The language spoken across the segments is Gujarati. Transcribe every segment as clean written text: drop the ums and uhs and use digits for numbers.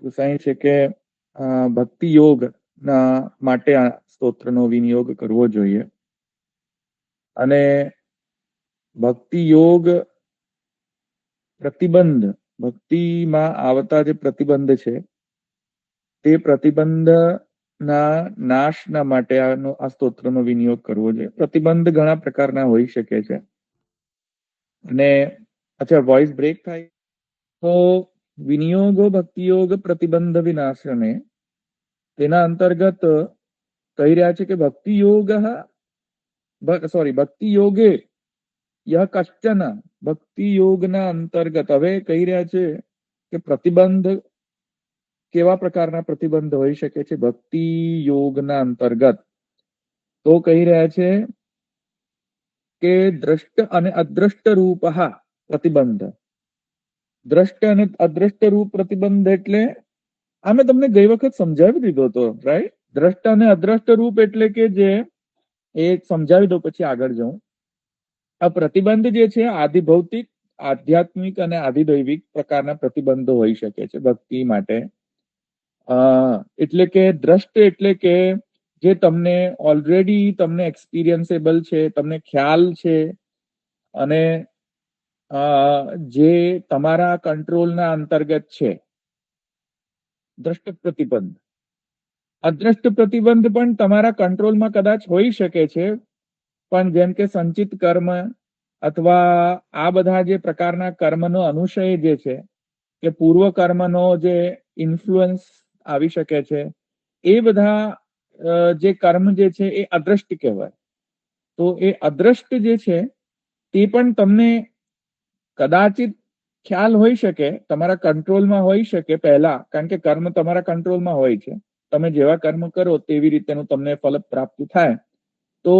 ગુસાઈ છે કે ભક્તિ યોગ ના માટે આ સ્તોત્રનો વિનિયોગ કરવો જોઈએ અને ભક્તિ યોગ પ્રતિબંધ ભક્તિમાં આવતા જે પ્રતિબંધ છે તે પ્રતિબંધના નાશના માટે આ સ્તોત્રનો વિનિયોગ કરવો જોઈએ. પ્રતિબંધ ઘણા પ્રકારના હોઈ શકે છે અને અચ્છા વોઇસ બ્રેક થાય તો વિનિયોગો ભક્તિયોગ પ્રતિબંધ વિનાશને તેના અંતર્ગત કહી રહ્યા છે કે ભક્તિ યોગે યહ કશ્ચન ભક્તિ યોગના અંતર્ગત હવે કહી રહ્યા છે કે પ્રતિબંધ કેવા પ્રકારના પ્રતિબંધ હોઈ શકે છે ભક્તિ યોગના અંતર્ગત. તો કહી રહ્યા છે કે દ્રષ્ટ અને અદ્રષ્ટ રૂપ પ્રતિબંધ. દ્રષ્ટ અને અદ્રષ્ટ રૂપ પ્રતિબંધ એટલે આ મેં તમને ગઈ વખત સમજાવી દીધો હતો, રાઈટ? દ્રષ્ટ અને અદ્રષ્ટ રૂપ એટલે કે જે એ સમજાવી દો પછી આગળ જાઉં. આ પ્રતિબંધ જે છે આધિભૌતિક, આધ્યાત્મિક અને આધિદૈવિક પ્રકારના પ્રતિબંધો હોઈ શકે છે ભક્તિ માટે. એટલે કે દ્રષ્ટ એટલે કે જે તમને ઓલરેડી તમને એક્સપિરિયન્સેબલ છે, તમને ખ્યાલ છે અને જે તમારા કંટ્રોલના અંતર્ગત છે, દ્રષ્ટ પ્રતિબંધ. અદ્રષ્ટ પ્રતિબંધ પણ તમારા કંટ્રોલમાં કદાચ હોઈ શકે છે, પણ જેમ કે સંચિત કર્મ અથવા આ બધા જે પ્રકારના કર્મનો અનુશય જે છે કે પૂર્વ કર્મનો જે ઇન્ફ્લુઅન્સ આવી શકે છે, એ બધા જે કર્મ જે છે એ અદ્રષ્ટ કહેવાય. તો એ અદ્રષ્ટ જે છે તે પણ તમને કદાચિત ખ્યાલ હોઈ શકે, તમારા કંટ્રોલમાં હોઈ શકે પહેલા, કારણ કે કર્મ તમારા કંટ્રોલમાં હોય છે. તમે જેવા કર્મ કરો તેવી રીતેનું તમને ફલ પ્રાપ્તિ થાય. તો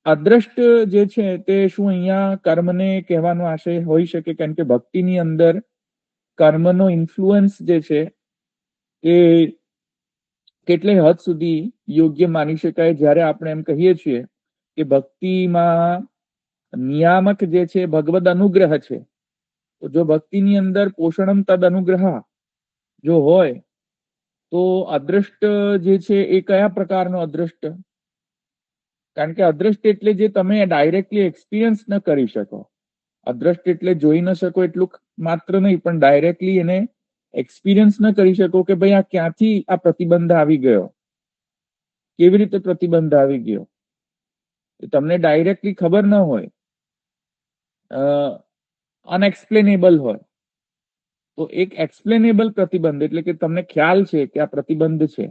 અદ્રષ્ટ જે છે તે શું અહીંયા કર્મને કહેવાનો આશય હોઈ શકે, કારણ કે ભક્તિની અંદર કર્મનો ઇન્ફ્લુઅન્સ જે છે એ કેટલે હદ સુધી યોગ્ય માની શકાય. જ્યારે આપણે એમ કહીએ છીએ કે ભક્તિમાં નિયામક જે છે ભગવદ અનુગ્રહ છે, તો જો ભક્તિની અંદર પોષણમ તદ અનુગ્રહ જો હોય તો અદ્રષ્ટ જે છે એ કયા પ્રકારનો અદ્રષ્ટ? કારણ કે અદ્રષ્ટ એટલે જે તમે ડાયરેક્ટલી એક્સપિરિયન્સ ન કરી શકો. અદ્રષ્ટ એટલે જોઈ ન શકો એટલું માત્ર નહીં, પણ ડાયરેક્ટલી એને એક્સપિરિયન્સ ન કરી શકો કે ભાઈ આ ક્યાંથી આ પ્રતિબંધ આવી ગયો, કેવી રીતે પ્રતિબંધ આવી ગયો, તમને ડાયરેક્ટલી ખબર ન હોય, અનએક્સપ્લેનેબલ હોય. તો એક એક્સપ્લેનેબલ પ્રતિબંધ એટલે કે તમને ખ્યાલ છે કે આ પ્રતિબંધ છે.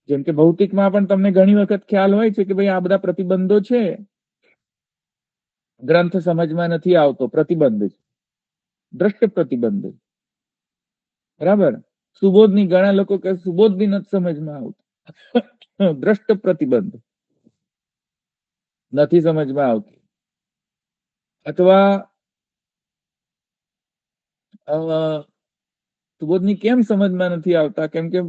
જેમ કે ભૌતિકમાં પણ તમને ઘણી વખત ખ્યાલ હોય છે કે ભાઈ આ બધા પ્રતિબંધો છે, ગ્રંથ સમજમાં નથી આવતો, પ્રતિબંધ છે, દ્રષ્ટ પ્રતિબંધ. બરાબર? સુબોધની ઘણા લોકો કહે સુબોધની નથી સમજમાં આવતું, દ્રષ્ટ પ્રતિબંધ, નથી સમજમાં આવતી. અથવા સુબોધની કેમ સમજમાં નથી આવતા? કેમ કે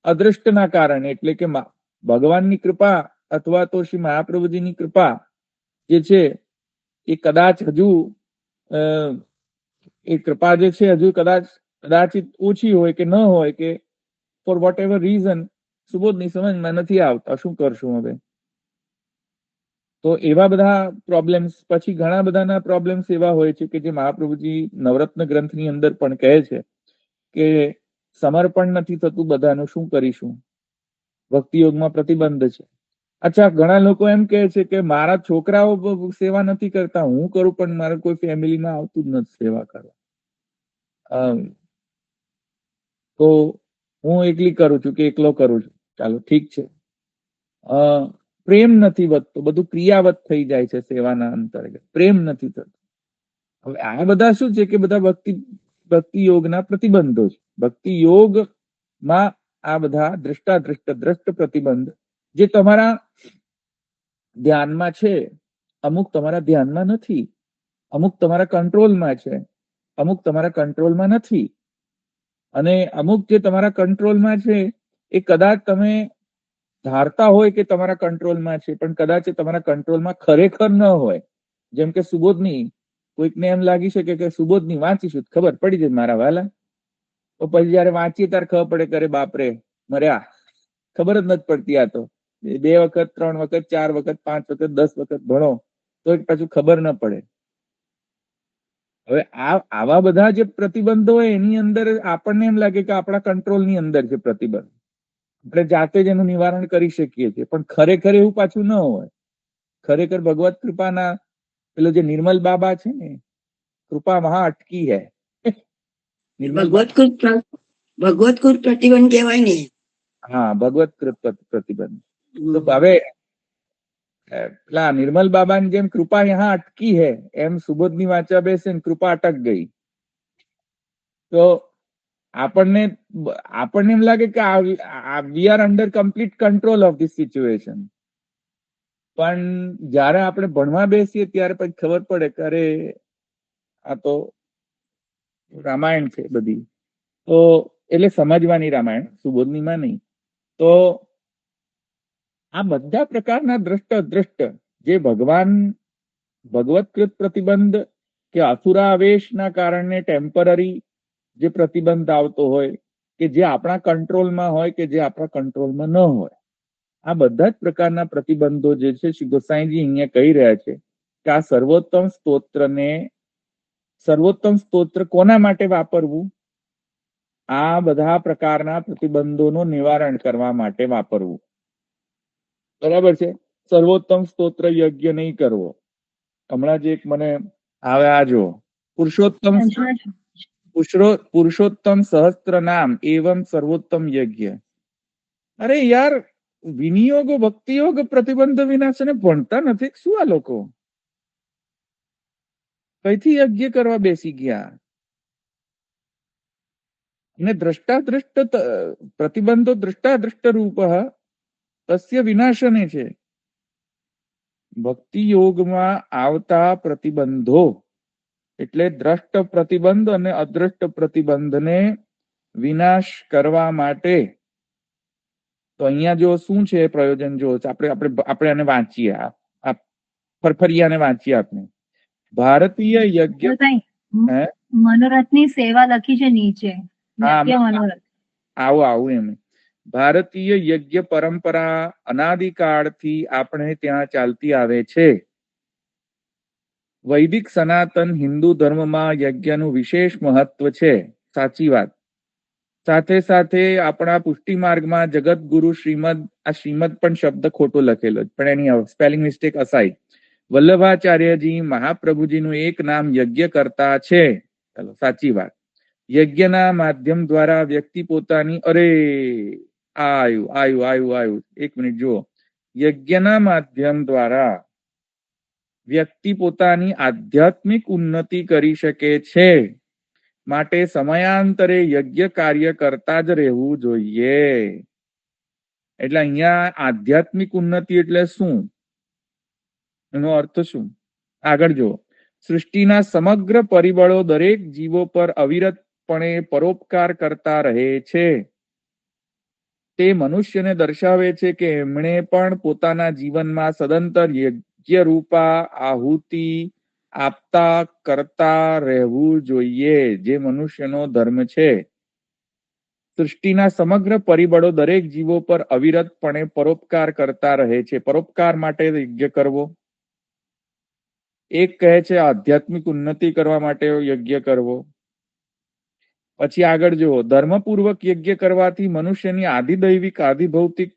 અદ્રષ્ટના કારણે, એટલે કે ભગવાનની કૃપા અથવા તો શ્રી મહાપ્રભુજીની કૃપા જે છે એ કદાચ હજુ એ કૃપા જે છે હજુ કદાચિત ઓછી હોય કે ન હોય, કે ફોર વોટ એવર રીઝન સુબોધની સમજમાં નથી આવતા. શું કરશું હવે? તો એવા બધા પ્રોબ્લેમ્સ, પછી ઘણા બધાના પ્રોબ્લેમ્સ એવા હોય છે કે જે મહાપ્રભુજી નવરત્ન ગ્રંથની અંદર પણ કહે છે કે સમર્પણ નથી થતું બધાનું, શું કરીશું? ભક્તિ યોગમાં પ્રતિબંધ છે. અચ્છા, ઘણા લોકો એમ કહે છે કે મારા છોકરાઓ સેવા નથી કરતા, હું કરું, પણ મારા કોઈ ફેમિલીમાં આવતું જ નથી સેવા કરવા, તો હું એકલી કરું છું કે એકલો કરું છું. ચાલો ઠીક છે, પ્રેમ નથી વધતો, બધું ક્રિયાવત થઈ જાય છે સેવાના અંતર્ગત, પ્રેમ નથી થતો. હવે આ બધા શું છે કે બધા ભક્તિ યોગના પ્રતિબંધો છે. ભક્તિ યોગમાં આ બધા દ્રષ્ટ પ્રતિબંધ જે તમારા ધ્યાનમાં છે, અમુક તમારા ધ્યાનમાં નથી, અમુક તમારા કંટ્રોલમાં છે, અમુક તમારા કંટ્રોલમાં નથી, અને અમુક જે તમારા કંટ્રોલમાં છે એ કદાચ તમે ધારતા હોય કે તમારા કંટ્રોલમાં છે, પણ કદાચ એ તમારા કંટ્રોલમાં ખરેખર ન હોય. જેમ કે સુબોધની, કોઈકને એમ લાગી શકે કે સુબોધની વાંચીશું ખબર પડી જાય મારા વાલા, તો પછી જયારે વાંચીએ ત્યારે ખબર પડે કે અરે બાપરે મર્યા, ખબર જ નથી પડતી. આ તો 2 વખત 3 વખત 4 વખત 5 વખત 10 વખત ભણો તો પાછું ખબર ન પડે. હવે આવા બધા જે પ્રતિબંધો હોય એની અંદર આપણને એમ લાગે કે આપણા કંટ્રોલની અંદર છે પ્રતિબંધ, આપણે જાતે જ એનું નિવારણ કરી શકીએ છીએ, પણ ખરેખર એવું પાછું ન હોય. ખરેખર ભગવત કૃપાના પેલો જે નિર્મલ બાબા છે ને, કૃપા વહાં અટકી હૈ. ભગવત કૃત પ્રતિબંધ કહેવાય ને. હા, ભગવત કૃત પ્રતિબંધ. તો હવે પેલા નિર્મલ બાબાની જેમ કૃપા યહાં અટકી હૈ, એમ સુબોધની વાંચવા બેસે ને કૃપા અટક ગઈ. તો આપણને એમ લાગે કે we are under complete control of this situation, પણ જયારે આપણે ભણવા બેસીએ ત્યારે પછી ખબર પડે કે અરે આ તો રામાયણ છે બધી. તો એટલે સમજવાની રામાયણ, સુબોધનીમાં નહીં. તો આ બધા પ્રકારના દ્રષ્ટ અદ્રષ્ટ જે ભગવત્કૃત પ્રતિબંધ કે અસુરાવેશના કારણે ટેમ્પરરી જે પ્રતિબંધ આવતો હોય કે જે આપણા કંટ્રોલમાં હોય કે જે આપણા કંટ્રોલમાં ન હોય, આ બધા જ પ્રકારના પ્રતિબંધો જે છે શ્રી ગોસાઈજી અહીંયા કહી રહ્યા છે કે આ સર્વોત્તમ સ્તોત્ર કોના માટે વાપરવું? આ બધા પ્રકારના પ્રતિબંધોનું નિવારણ કરવા માટે વાપરવું. બરાબર છે. સર્વોત્તમ સ્તોત્ર યજ્ઞ નહીં કરવો. હમણાં જ એક મને આવે આ જો પુરુષોત્તમ સહસ્ત્ર નામ એવમ સર્વોત્તમ યજ્ઞ. અરે યાર, વિનિયોગ ભક્તિયોગ પ્રતિબંધ વિનાશને ભણતા નથી શું આ લોકો? કઈથી યજ્ઞ કરવા બેસી ગયા? અને દ્રષ્ટાદ્રષ્ટ પ્રતિબંધો દ્રષ્ટાદ્રષ્ટ રૂપ તસ્ય વિનાશને છે. ભક્તિ યોગમાં આવતા પ્રતિબંધો એટલે દ્રષ્ટ પ્રતિબંધ અને અદ્રષ્ટ પ્રતિબંધને વિનાશ કરવા માટે. તો અહીંયા જો શું છે પ્રયોજન? જો આપણે આને વાંચીએ, આ ફરફરિયાને વાંચીએ. આપણે ભારતીય યજ્ઞ મનોરથની સેવા લખી છે નીચે. આવું એમ ભારતીય યજ્ઞ પરંપરા અનાદિકાળથી આપણે ત્યાં ચાલતી આવે છે. વૈદિક સનાતન હિન્દુ ધર્મમાં યજ્ઞનું વિશેષ મહત્વ છે, સાચી વાત. સાથે સાથે આપણા પુષ્ટિ માર્ગમાં જગતગુરુ શ્રીમદ, આ શ્રીમદ પણ શબ્દ ખોટો લખેલો પણ એની સ્પેલિંગ મિસ્ટેક અસાઈ, વલ્લભાચાર્યજી મહાપ્રભુજીનું એક નામ યજ્ઞ કરતા છે. ચાલો, સાચી વાત. યજ્ઞના માધ્યમ દ્વારા વ્યક્તિ પોતાની આવ્યું 1 મિનિટ જુઓ. યજ્ઞના માધ્યમ દ્વારા વ્યક્તિ પોતાની આધ્યાત્મિક ઉન્નતિ કરી શકે છે. માટે સમયાંતરે યજ્ઞ કાર્ય કરતા જ રહેવું જોઈએ. એટલે અહીંયા આધ્યાત્મિક ઉન્નતિ એટલે શું? એનો અર્થ શું? આગળ જો. સૃષ્ટિના સમગ્ર પરિબળો દરેક જીવો પર અવિરતપણે પરોપકાર કરતા રહે છે. તે મનુષ્યને દર્શાવે છે કે એમણે પણ પોતાના જીવનમાં સદંતર યજ્ઞ રૂપા આહુતિ આપતા કરતા રહેવું જોઈએ, જે મનુષ્યનો ધર્મ છે. સૃષ્ટિના સમગ્ર પરિબળો દરેક જીવો પર અવિરતપણે પરોપકાર કરતા રહે છે. પરોપકાર માટે યજ્ઞ કરવો. એક કહે છે આધ્યાત્મિક ઉન્નતિ કરવા માટે યજ્ઞ કરવો. પછી આગળ જુઓ, ધર્મપૂર્વક યજ્ઞ કરવાથી મનુષ્યની આધિદૈવિક આધિભૌતિક,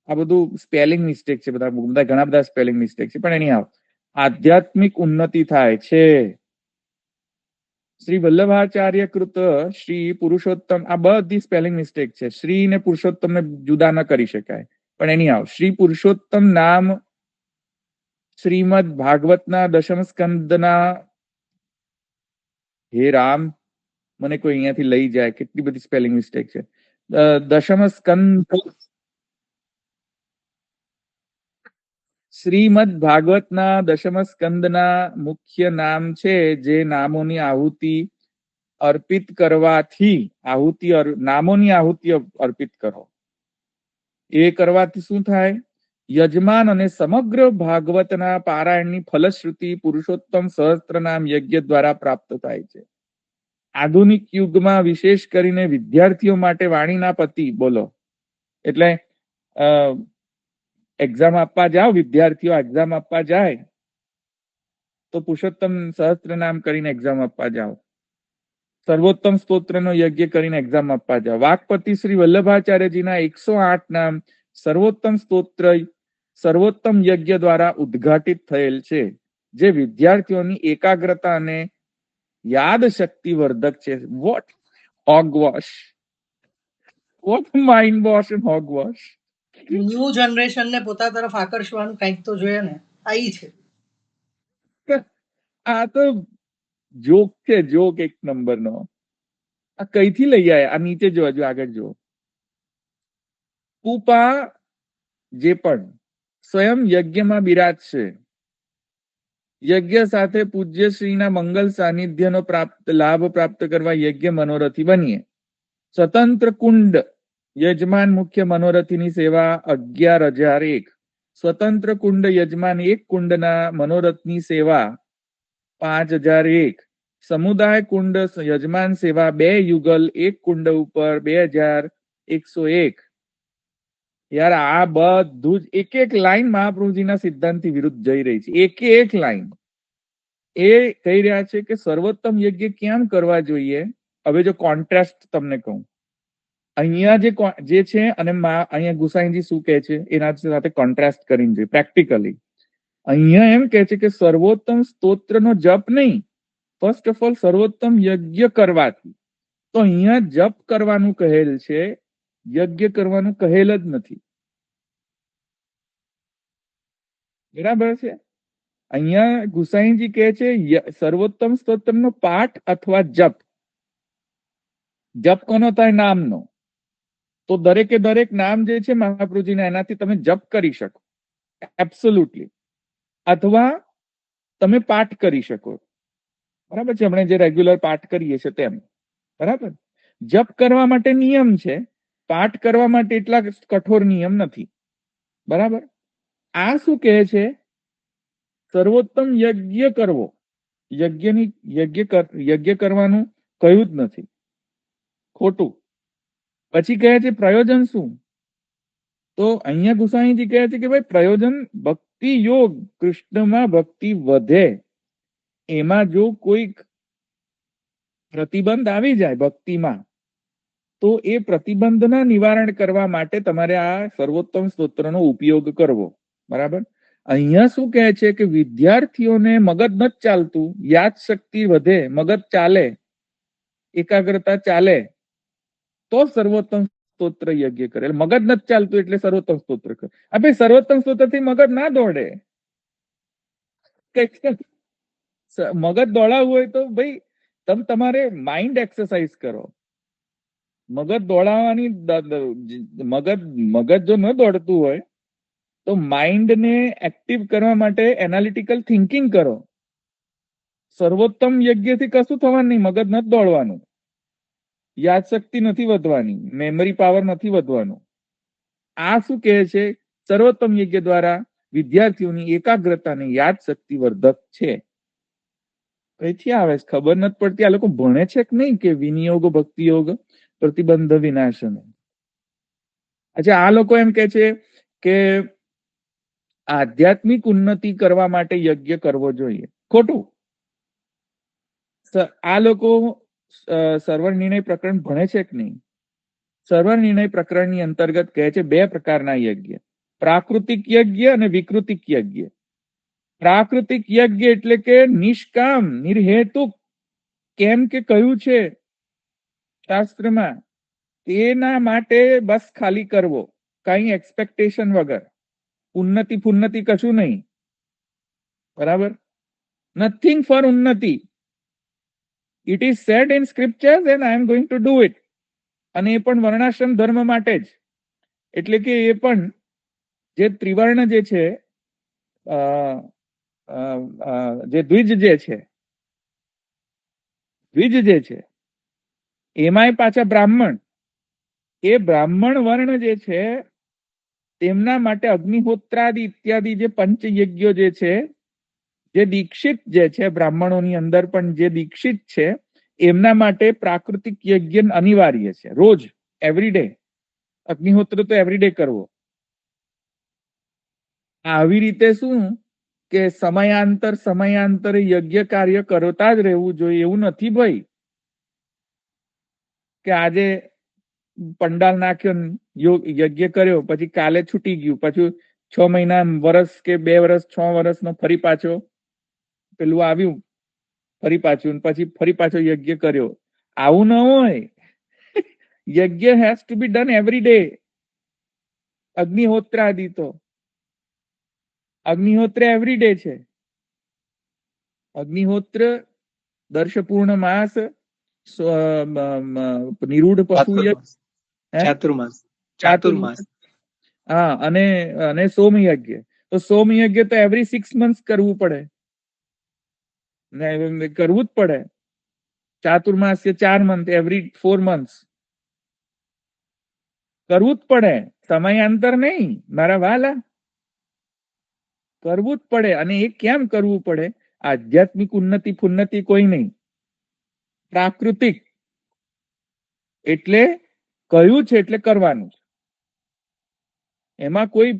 આ બધું સ્પેલિંગ મિસ્ટેક છે, ઘણા બધા સ્પેલિંગ મિસ્ટેક છે, પણ એની આધ્યાત્મિક ઉન્નતિ થાય છે. શ્રી વલ્લભાચાર્ય કૃત શ્રી પુરુષોત્તમ, આ બધી સ્પેલિંગ મિસ્ટેક છે. શ્રી ને પુરુષોત્તમ ને જુદા ન કરી શકાય, પણ એની શ્રી પુરુષોત્તમ નામ શ્રીમદ ભાગવતના દશમ સ્કંદના, હે રામ મને કોઈ અહીંયાથી લઈ જાય, કેટલી બધી સ્પેલિંગ મિસ્ટેક છે. દશમ સ્કંદ, શ્રીમદ ભાગવતના દશમ સ્કંદના મુખ્ય નામ છે, જે નામોની આહુતિ અર્પિત કરવાથી, નામોની આહુતિ અર્પિત કરો. એ કરવાથી શું થાય? યજમાન અને સમગ્ર ભાગવતના પારાયણની ફલશ્રુતિ પુરુષોત્તમ સહસ્ત્ર નામ યજ્ઞ દ્વારા પ્રાપ્ત થાય છે. આધુનિક યુગમાં વિશેષ કરીને વિદ્યાર્થીઓ માટે વાણીના પતિ બોલો. એટલે એક્ઝામ આપવા જાઓ, વિદ્યાર્થીઓ એક્ઝામ આપવા જાય તો પુરુષોત્તમ સહસ્ત્ર નામ કરીને એક્ઝામ આપવા જાઓ, સર્વોત્તમ સ્તોત્રનો યજ્ઞ કરીને એક્ઝામ આપવા જાઓ. વાકપતિ શ્રી વલ્લભાચાર્યજીના 108 નામ સર્વોત્તમ સ્તોત્ર સર્વોત્તમ યજ્ઞ દ્વારા ઉદ્ઘાટિત થયેલ છે, જે વિદ્યાર્થીઓની એકાગ્રતા અને યાદ શક્તિ વર્ધક છે. What hogwash, what mind wash and hogwash. New generation ને પોતા તરફ આકર્ષવાનું કંઈક તો જોઈએ ને, આ ઈ છે. આ તો જોક છે, જોક એક નંબરનો. આ કઈથી લઈ આયા? આ નીચે જો, હજુ આગળ જો. કુપા જે પણ સ્વયં યજ્ઞમાં બિરાજશે, યજ્ઞ સાથે પૂજ્યશ્રીના મંગલ સાનિધ્યનો લાભ પ્રાપ્ત કરવા યજ્ઞ મનોરથી બનીએ. સ્વતંત્ર કુંડ યજમાન મુખ્ય મનોરથીની સેવા 11,001. સ્વતંત્ર કુંડ યજમાન એક કુંડના મનોરથની સેવા 5,001. સમુદાય કુંડ યજમાન સેવા 2 યુગલ એક કુંડ ઉપર 2,101. યાર આ બધું જ એક એક લાઈન મહાપ્રભુજીના સિદ્ધાંતથી વિરુદ્ધ જઈ રહી છે. એક લાઈન એ કહી રહ્યા છે કે સર્વોત્તમ યજ્ઞ કેમ કરવા જોઈએ. હવે જો કોન્ટ્રાસ્ટ તમને કહું, અહીંયા જે છે અને અહીંયા ગુસાઈજી શું કહે છે એના સાથે કોન્ટ્રાસ્ટ કરીને જોઈએ પ્રેક્ટિકલી. અહીંયા એમ કહે છે કે સર્વોત્તમ સ્તોત્રનો જપ નહીં, ફર્સ્ટ ઓફ ઓલ સર્વોત્તમ યજ્ઞ કરવાથી. તો અહીંયા જપ કરવાનું કહેલ છે, યજ્ઞ કરવાનું કહેલ જ નથી. બરાબર છે? અહીંયા ગુસાઈજી કહે છે સર્વોત્તમ સ્તોત્રનો પાઠ અથવા જપ. જપ કોનો થાય? નામનો. તો દરેકે દરેક નામ જે છે મહાપ્રભુજીના, એનાથી તમે જપ કરી શકો એબ્સોલ્યુટલી, અથવા તમે પાઠ કરી શકો. બરાબર છે? આપણે જે રેગ્યુલર પાઠ કરીએ છીએ તેમ. બરાબર? જપ કરવા માટે નિયમ છે, પાઠ કરવા માટે એટલા કઠોર નિયમ નથી. બરાબર? આ શું કહે છે? સર્વોત્તમ યજ્ઞ કરવો, યજ્ઞ કરવાનું કહ્યું જ નથી, ખોટું. પછી કહે છે પ્રયોજન શું? તો અહીંયા ગુસાઈજી કહે છે કે ભાઈ પ્રયોજન ભક્તિ યોગ, કૃષ્ણમાં ભક્તિ વધે. એમાં જો કોઈક પ્રતિબંધ આવી જાય ભક્તિમાં, તો એ પ્રતિબંધના નિવારણ કરવા માટે તમારે આ સર્વોત્તમ સ્તોત્રનો ઉપયોગ કરવો. બરાબર? અહીંયા શું કહે છે કે વિદ્યાર્થીઓને મગજ નથી ચાલતું, યાદ શક્તિ વધે, મગજ ચાલે, એકાગ્રતા ચાલે, તો સર્વોત્તમ સ્તોત્ર યજ્ઞ કરે. મગજ નથી ચાલતું એટલે સર્વોત્તમ સ્તોત્ર કરે. ભાઈ સર્વોત્તમ સ્તોત્ર થી મગજ ના દોડે. મગજ દોડાવવું હોય તો ભાઈ તમે તમારે માઇન્ડ એક્સરસાઇઝ કરો. મગજ દોડાવવાની મગજ જો ન દોડતું હોય તો માઇન્ડને એક્ટિવ કરવા માટે એનાલિટિકલ થિંકિંગ કરો. સર્વોત્તમ યજ્ઞથી કશું થવાનું નહીં, મગજ નથી દોડવાનું, યાદશક્તિ નથી વધવાની, મેમરી પાવર નથી વધવાનું. આ શું કહે છે? સર્વોત્તમ યજ્ઞ દ્વારા વિદ્યાર્થીઓની એકાગ્રતા અને યાદશક્તિ વર્ધક છે. કઈથી આવે છે? ખબર નથી પડતી. આ લોકો ભણે છે કે નહીં કે વિનિયોગ ભક્તિ યોગ પ્રતિબંધ વિનાશન. અચ્છા, આ લોકો એમ કે છે કે આધ્યાત્મિક ઉન્નતિ કરવા માટે યજ્ઞ કરવો જોઈએ. ખોટું. આ લોકો સર્વર નિર્ણય પ્રકરણ ભણે છે કે નહીં? સર્વર નિર્ણય પ્રકરણની અંતર્ગત કહે છે 2 પ્રકારના યજ્ઞ, પ્રાકૃતિક યજ્ઞ અને વિકૃતિક યજ્ઞ. પ્રાકૃતિક યજ્ઞ એટલે કે નિષ્કામ, નિર્હેતુક, કેમ કે કહ્યું છે શાસ્ત્રમાં, તેના માટે બસ ખાલી કરવો, કઈ એક્સપેક્ટેશન વગર, ઉન્નતિ ફુન્નતિ કશું નહીં. બરાબર? નથિંગ ફોર ઉન્નતિ. It is said in scriptures and I am going to do it. અને એ પણ વર્ણાશ્રમ ધર્મ માટે જ. એટલે કે એ પણ જે ત્રિવર્ણ જે છે, જે દ્વિજ જે છે એમાંય પાછા બ્રાહ્મણ, એ બ્રાહ્મણ વર્ણ જે છે તેમના માટે અગ્નિહોત્રાદિ ઇત્યાદિ જે પંચયજ્ઞો જે છે, જે દીક્ષિત જે છે બ્રાહ્મણોની અંદર પણ જે દીક્ષિત છે એમના માટે પ્રાકૃતિક યજ્ઞ અનિવાર્ય છે. રોજ એવરીડે અગ્નિહોત્ર તો એવરીડે કરવો. આવી રીતે શું કે સમયાંતરે યજ્ઞ કાર્ય કરતા જ રહેવું જોઈએ એવું નથી ભાઈ કે આજે પંડાલ નાખ્યો ને યજ્ઞ કર્યો પછી કાલે છૂટી ગયું પછી 6 મહિના વર્ષ કે 2 વર્ષ 6 વર્ષનો ફરી પાછો પેલું આવ્યું ફરી પાછું પછી ફરી પાછો યજ્ઞ કર્યો. આવું ન હોય. યજ્ઞ has to be done every day. અગ્નિહોત્ર આદિ તો અગ્નિહોત્ર એવરી ડે છે. અગ્નિહોત્ર દર્શ પૂર્ણ માસ નિરૂઢ પશુ ચાતુર્માસ હા અને સોમયજ્ઞ. તો સોમયજ્ઞ તો એવરી 6 months કરવું પડે કરવું જ પડે. ચાતુર્માસ 4 months એવરી 4 months કરવું જ પડે. સમયાંતર નહીં મારા વાલા, કરવું જ પડે. અને એ કેમ કરવું પડે? આધ્યાત્મિક ઉન્નતિ કોઈ નહીં, પ્રાકૃતિક એટલે કયું છે એટલે કરવાનું. એમાં કોઈ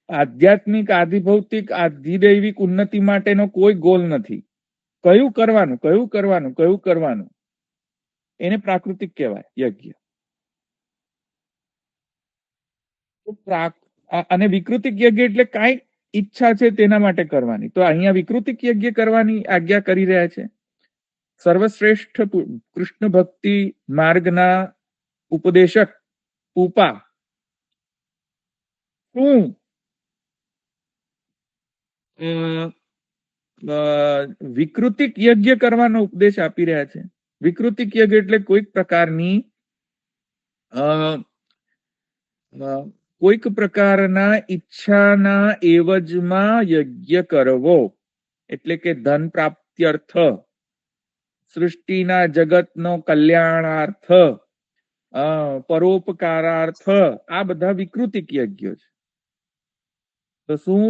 આધ્યાત્મિક આધિભૌતિક આધિદૈવિક ઉન્નતિ માટેનો કોઈ ગોલ નથી. કયું કરવાનું એને પ્રાકૃતિક કહેવાય યજ્ઞ. અને વિકૃતિક યજ્ઞ એટલે કાંઈ ઈચ્છા છે તેના માટે કરવાની. તો અહીંયા વિકૃતિક યજ્ઞ કરવાની આજ્ઞા કરી રહ્યા છે. સર્વશ્રેષ્ઠ કૃષ્ણ ભક્તિ માર્ગના ઉપદેશક ઉપા શું વિકૃતિક યજ્ઞ કરવાનો ઉપદેશ આપી રહ્યા છે. વિકૃતિક યજ્ઞ એટલે કોઈક પ્રકારના ઈચ્છાના એવજમાં યજ્ઞ કરવો, એટલે કે ધન પ્રાપ્ત્યર્થ, સૃષ્ટિના જગતનો કલ્યાણાર્થ, પરોપકારાર્થ, આ બધા વિકૃતિક યજ્ઞો છે. તો શું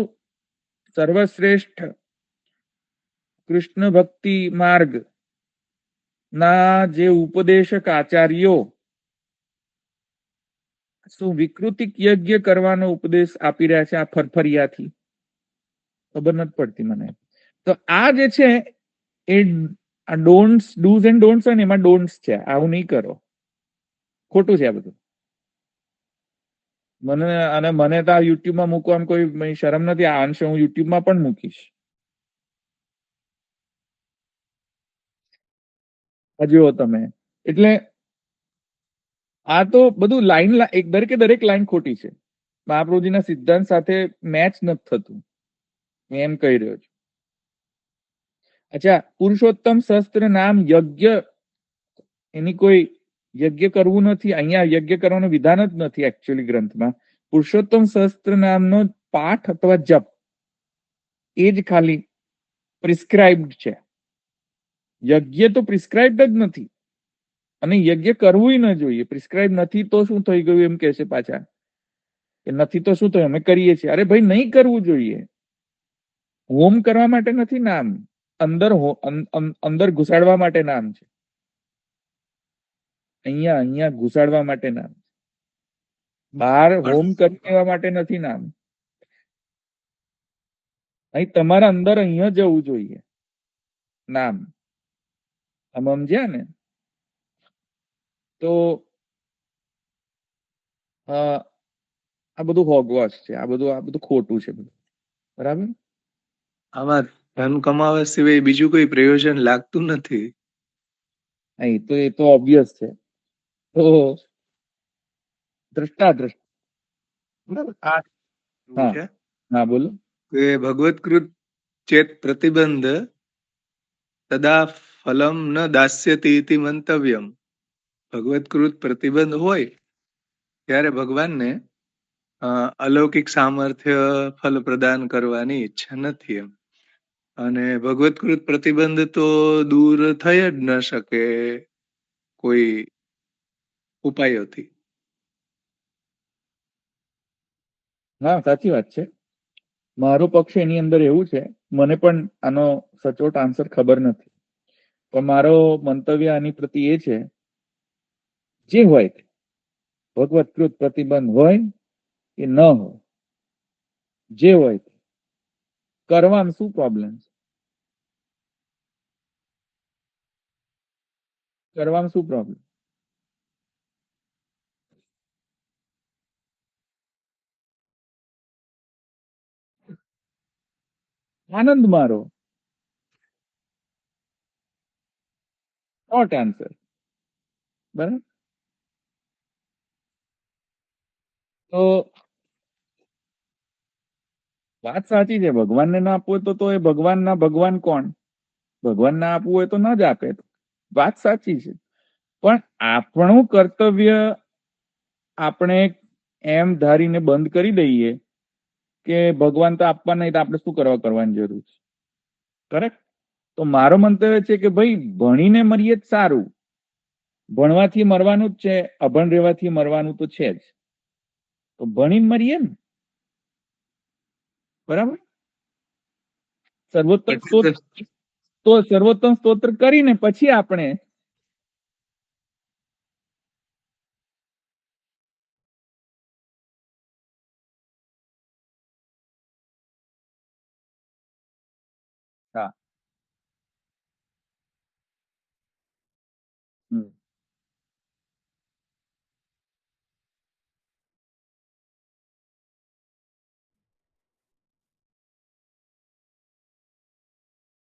સર્વશ્રેષ્ઠ કૃષ્ણ ભક્તિ માર્ગ ના જે ઉપદેશક આચાર્યો શું વિકૃતિક યજ્ઞ કરવાનો ઉપદેશ આપી રહ્યા છે? આ ફરફરિયાથી ખબર નથી પડતી મને. તો આ જે છે એ ડોન્ટ્સ, ડૂઝ એન્ડ ડોન્ટ્સ હોય ને એમાં ડોન્ટ્સ છે. આવું નહીં કરો, ખોટું છે આ બધું. મને તો આ યુટ્યુબમાં મૂકવામાં કોઈ શરમ નથી. આ અંશ હું યુટ્યુબમાં પણ મૂકીશ. જુઓ તમે, એટલે આ તો બધું દરેક લાઈન ખોટી છે. મહાપ્રભુજીના સિદ્ધાંત સાથે મેચ નથી થતું, એમ કહી રહ્યો છું. અચ્છા, પુરુષોત્તમ શસ્ત્ર નામ યજ્ઞ, એની કોઈ યજ્ઞ કરવું નથી. અહીંયા યજ્ઞ કરવાનું વિધાન જ નથી એકચ્યુઅલી ગ્રંથમાં. પુરુષોત્તમ શસ્ત્ર નામનો પાઠ અથવા જપ એ જ ખાલી પ્રિસ્ક્રાઇબ્ડ છે. યજ્ઞ તો પ્રિસ્ક્રાઇબ્ડ જ નથી, અને યજ્ઞ કરવું ન જોઈએ. પ્રિસ્ક્રાઇબ નથી તો શું થઈ ગયું એમ કે છે પાછા, કે નથી તો શું થયું, અમે કરીએ છીએ. અરે ભાઈ, નહીં કરવું જોઈએ. હોમ કરવા માટે નથી નામ, અંદર ઘુસાડવા માટે નામ છે. અહીંયા ઘુસાડવા માટે નામ, બહાર હોમ કરી દેવા માટે નથી નામ. અહીં તમારા અંદર અહીંયા જવું જોઈએ નામ. આમ સમજ્યા ને? તો આ બધું હોગવાશ છે, આ બધું ખોટું છે બધું. બરાબર? આમાં ધન કમાવા સિવાય બીજું કોઈ પ્રયોજન લાગતું નથી. એ તો ઓબ્વિયસ છે. તો દ્રષ્ટાદ્રષ્ટ હા બોલો. કે ભગવત્કૃત ચેત પ્રતિબંધ તદા ફલમ ન દાસ્યતિ ઇતિ મંતવ્યમ. ભગવત્કૃત પ્રતિબંધ હોય ત્યારે ભગવાનને અલૌકિક સામર્થ્ય ફલ પ્રદાન કરવાની ઈચ્છા નથી એમ. અને ભગવત્કૃત પ્રતિબંધ તો દૂર થઈ જ ન શકે કોઈ ઉપાયોથી. હા, સાચી વાત છે. મારો પક્ષ એની અંદર એવું છે, મને પણ આનો સચોટ આન્સર ખબર નથી, પણ મારો મંતવ્ય આની પ્રતિ એ છે, જે હોય તે ભગવત્કૃત પ્રતિબંધ હોય કે ન હોય, જે હોય તે કરવામાં શું પ્રોબ્લેમ છે? કરવામાં શું પ્રોબ્લેમ? આનંદ મારો. Short answer. બરાબર. તો વાત સાચી છે, ભગવાનને ના આપવું હોય તો એ ભગવાનના ભગવાન કોણ? ભગવાન ના આપવું હોય તો ન જ આપે. વાત સાચી છે, પણ આપણું કર્તવ્ય આપણે એમ ધારીને બંધ કરી દઈએ કે ભગવાન તો આપવા નહીં તો આપણે શું કરવાની જરૂર છે. કરેક્ટ. તો મારો મંતવ્ય છે કે ભાઈ ભણીને મરીએ જ સારું. ભણવાથી મરવાનું જ છે, અભણ રહેવાથી મરવાનું તો છે જ. તો ભણીને મરીએ ને. બરાબર. સર્વોત્તમ સ્તોત્ર કરીને પછી આપણે હા.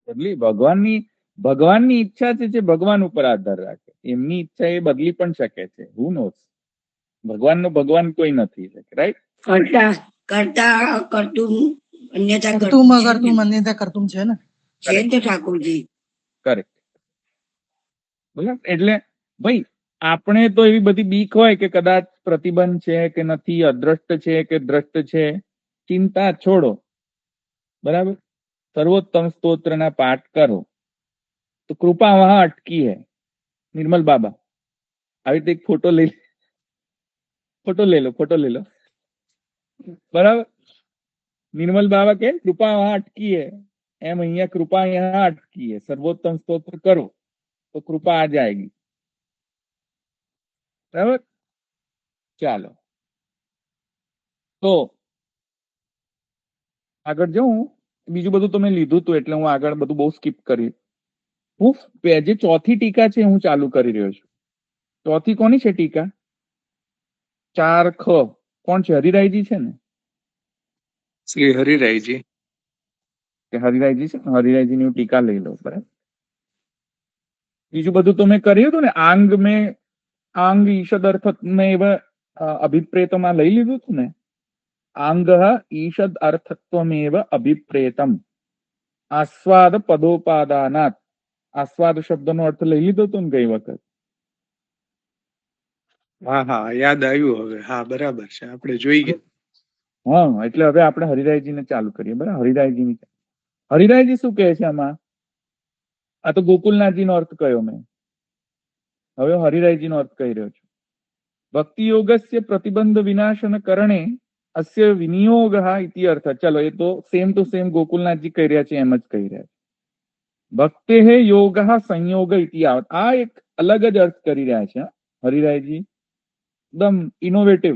બદલી ભગવાનની ઈચ્છા છે જે ભગવાન ઉપર આધાર રાખે. એમની ઈચ્છા એ બદલી પણ શકે છે. હુ નોઝ? ભગવાનનો ભગવાન કોઈ નથી, રાઈટ? કરતા કરતા કરતું અન્યથા કરતું કરતું માન્યતા કરતું છે ને, છે ને ઠાકોરજી. કરેક્ટ. બરાબર. એટલે ભાઈ આપણે તો એવી બધી બીક હોય કે કદાચ પ્રતિબંધ છે કે નથી, અદ્રષ્ટ છે કે દ્રષ્ટ છે, ચિંતા છોડો. બરાબર. સર્વોત્તમ સ્તોત્રના પાઠ કરો તો કૃપા વહાં અટકી હૈ. નિર્મલ બાબા આવી રીતે એક ફોટો લઈ લો. બરાબર. નિર્મલ બાબા કે કૃપા વહાં અટકી હૈ, એમ અહીંયા કૃપા यहाँ અટકી હૈ. સર્વોત્તમ સ્તોત્ર કરો તો કૃપા આ જાયગી. બરાબર. ચાલો તો આગળ જવું. બીજું બધું તો મેં લીધું હતું એટલે હું આગળ બધું બહુ સ્કીપ કરી. હું જે ચોથી ટીકા છે હું ચાલુ કરી રહ્યો છું. ચોથી કોની છે ટીકા? 4ખ. કોણ છે? હરિરાયજી છે ને? શ્રી હરિરાયજી. હરિરાયજી છે. હરિરાયજી ની ટીકા લઈ લો. બરાબર. બીજું બધું તો મેં કર્યું હતું ને. આંગ ઈષદ અર્થત્વ અભિપ્રેતમાં લઈ લીધું હતું ને. આંગ ઈષદ અર્થત્વમેવ અભિપ્રેતમ આસ્વાદ પદોપાદાનાત. આસ્વાદ શબ્દનો અર્થ લઈ લીધો હતો ને ગઈ વખત. હા, યાદ આવ્યું હવે. હા, બરાબર છે, આપણે જોઈ ગયા. હા, એટલે હવે આપણે હરિરાયજીને ચાલુ કરીએ. બરાબર. હરિરાયજી શું કહે છે આમાં? આ તો ગોકુલનાથજીનો અર્થ કયો મેં. હવે હરિરાયજીનો અર્થ કહી રહ્યો છું. ભક્તિ યોગસ્ય પ્રતિબંધ વિનાશન કરણે અસ્ય વિનિયોગ ઇતિ અર્થ. ચલો, એ તો સેમ ટુ સેમ ગોકુલનાથજી કહી રહ્યા છે એમ જ કહી રહ્યા છે. ભક્તે યોગ સંયોગ ઇતિ આવત. આ એક અલગ જ અર્થ કરી રહ્યા છે હરિરાયજી. એકદમ innovative.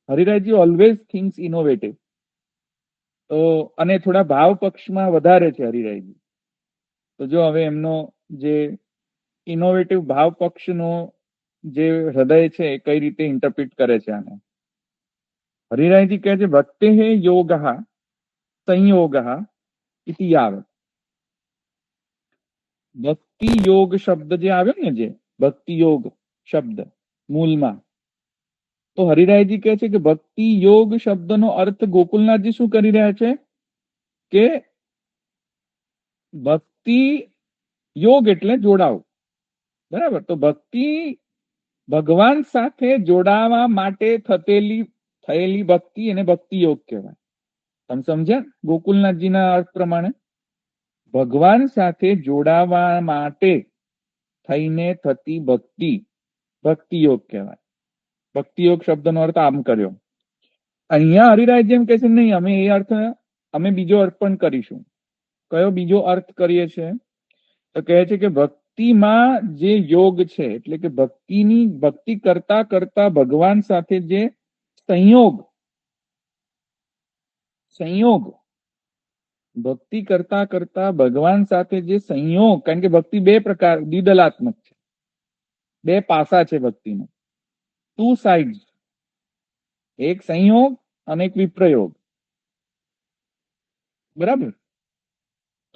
Harirayji always thinks innovative. તો અને થોડા ભાવ પક્ષમાં વધારે છે હરિરાયજી. તો જો હવે એમનો જે ઇનોવેટિવ ભાવ પક્ષનો જે હૃદય છે એ કઈ રીતે ઇન્ટરપ્રિટ કરે છે આને. હરિરાયજી કહે છે ભક્તે યોગ સંયોગ ઇતિ આવે. ભક્તિ યોગ શબ્દ જે આવ્યો ને, જે ભક્તિ યોગ શબ્દ મૂળમાં, તો હરિરાયજી કહે છે કે ભક્તિ યોગ શબ્દનો અર્થ ગોકુલનાથજી શું કરી રહ્યા છે કે ભક્તિ યોગ એટલે જોડાવ. બરાબર. તો ભક્તિ ભગવાન સાથે જોડાવા માટે થયેલી ભક્તિ એને ભક્તિ યોગ કહેવાય. તમે સમજ્યા? ગોકુલનાથજીના અર્થ પ્રમાણે ભગવાન સાથે જોડાવા માટે થઈને થતી ભક્તિ ભક્તિ યોગ કહેવાય. ભક્તિ યોગ શબ્દનો અર્થ આમ કર્યો. અહીંયા હરિરાયજી એમ કહે છે નહીં, અમે બીજો અર્થ પણ કરીશું. કયો બીજો અર્થ કરીએ છીએ? તો કહે છે કે ભક્તિમાં જે યોગ છે એટલે કે ભક્તિ કરતા કરતા ભગવાન સાથે જે સંયોગ ભક્તિ કરતા કરતા ભગવાન સાથે જે સંયોગ, કારણ કે ભક્તિ બે પ્રકાર દ્વિદલાત્મક છે, બે પાસા છે ભક્તિના, 2 સાઇડ્સ, એક સંયોગ અને એક વિપ્રયોગ. બરાબર?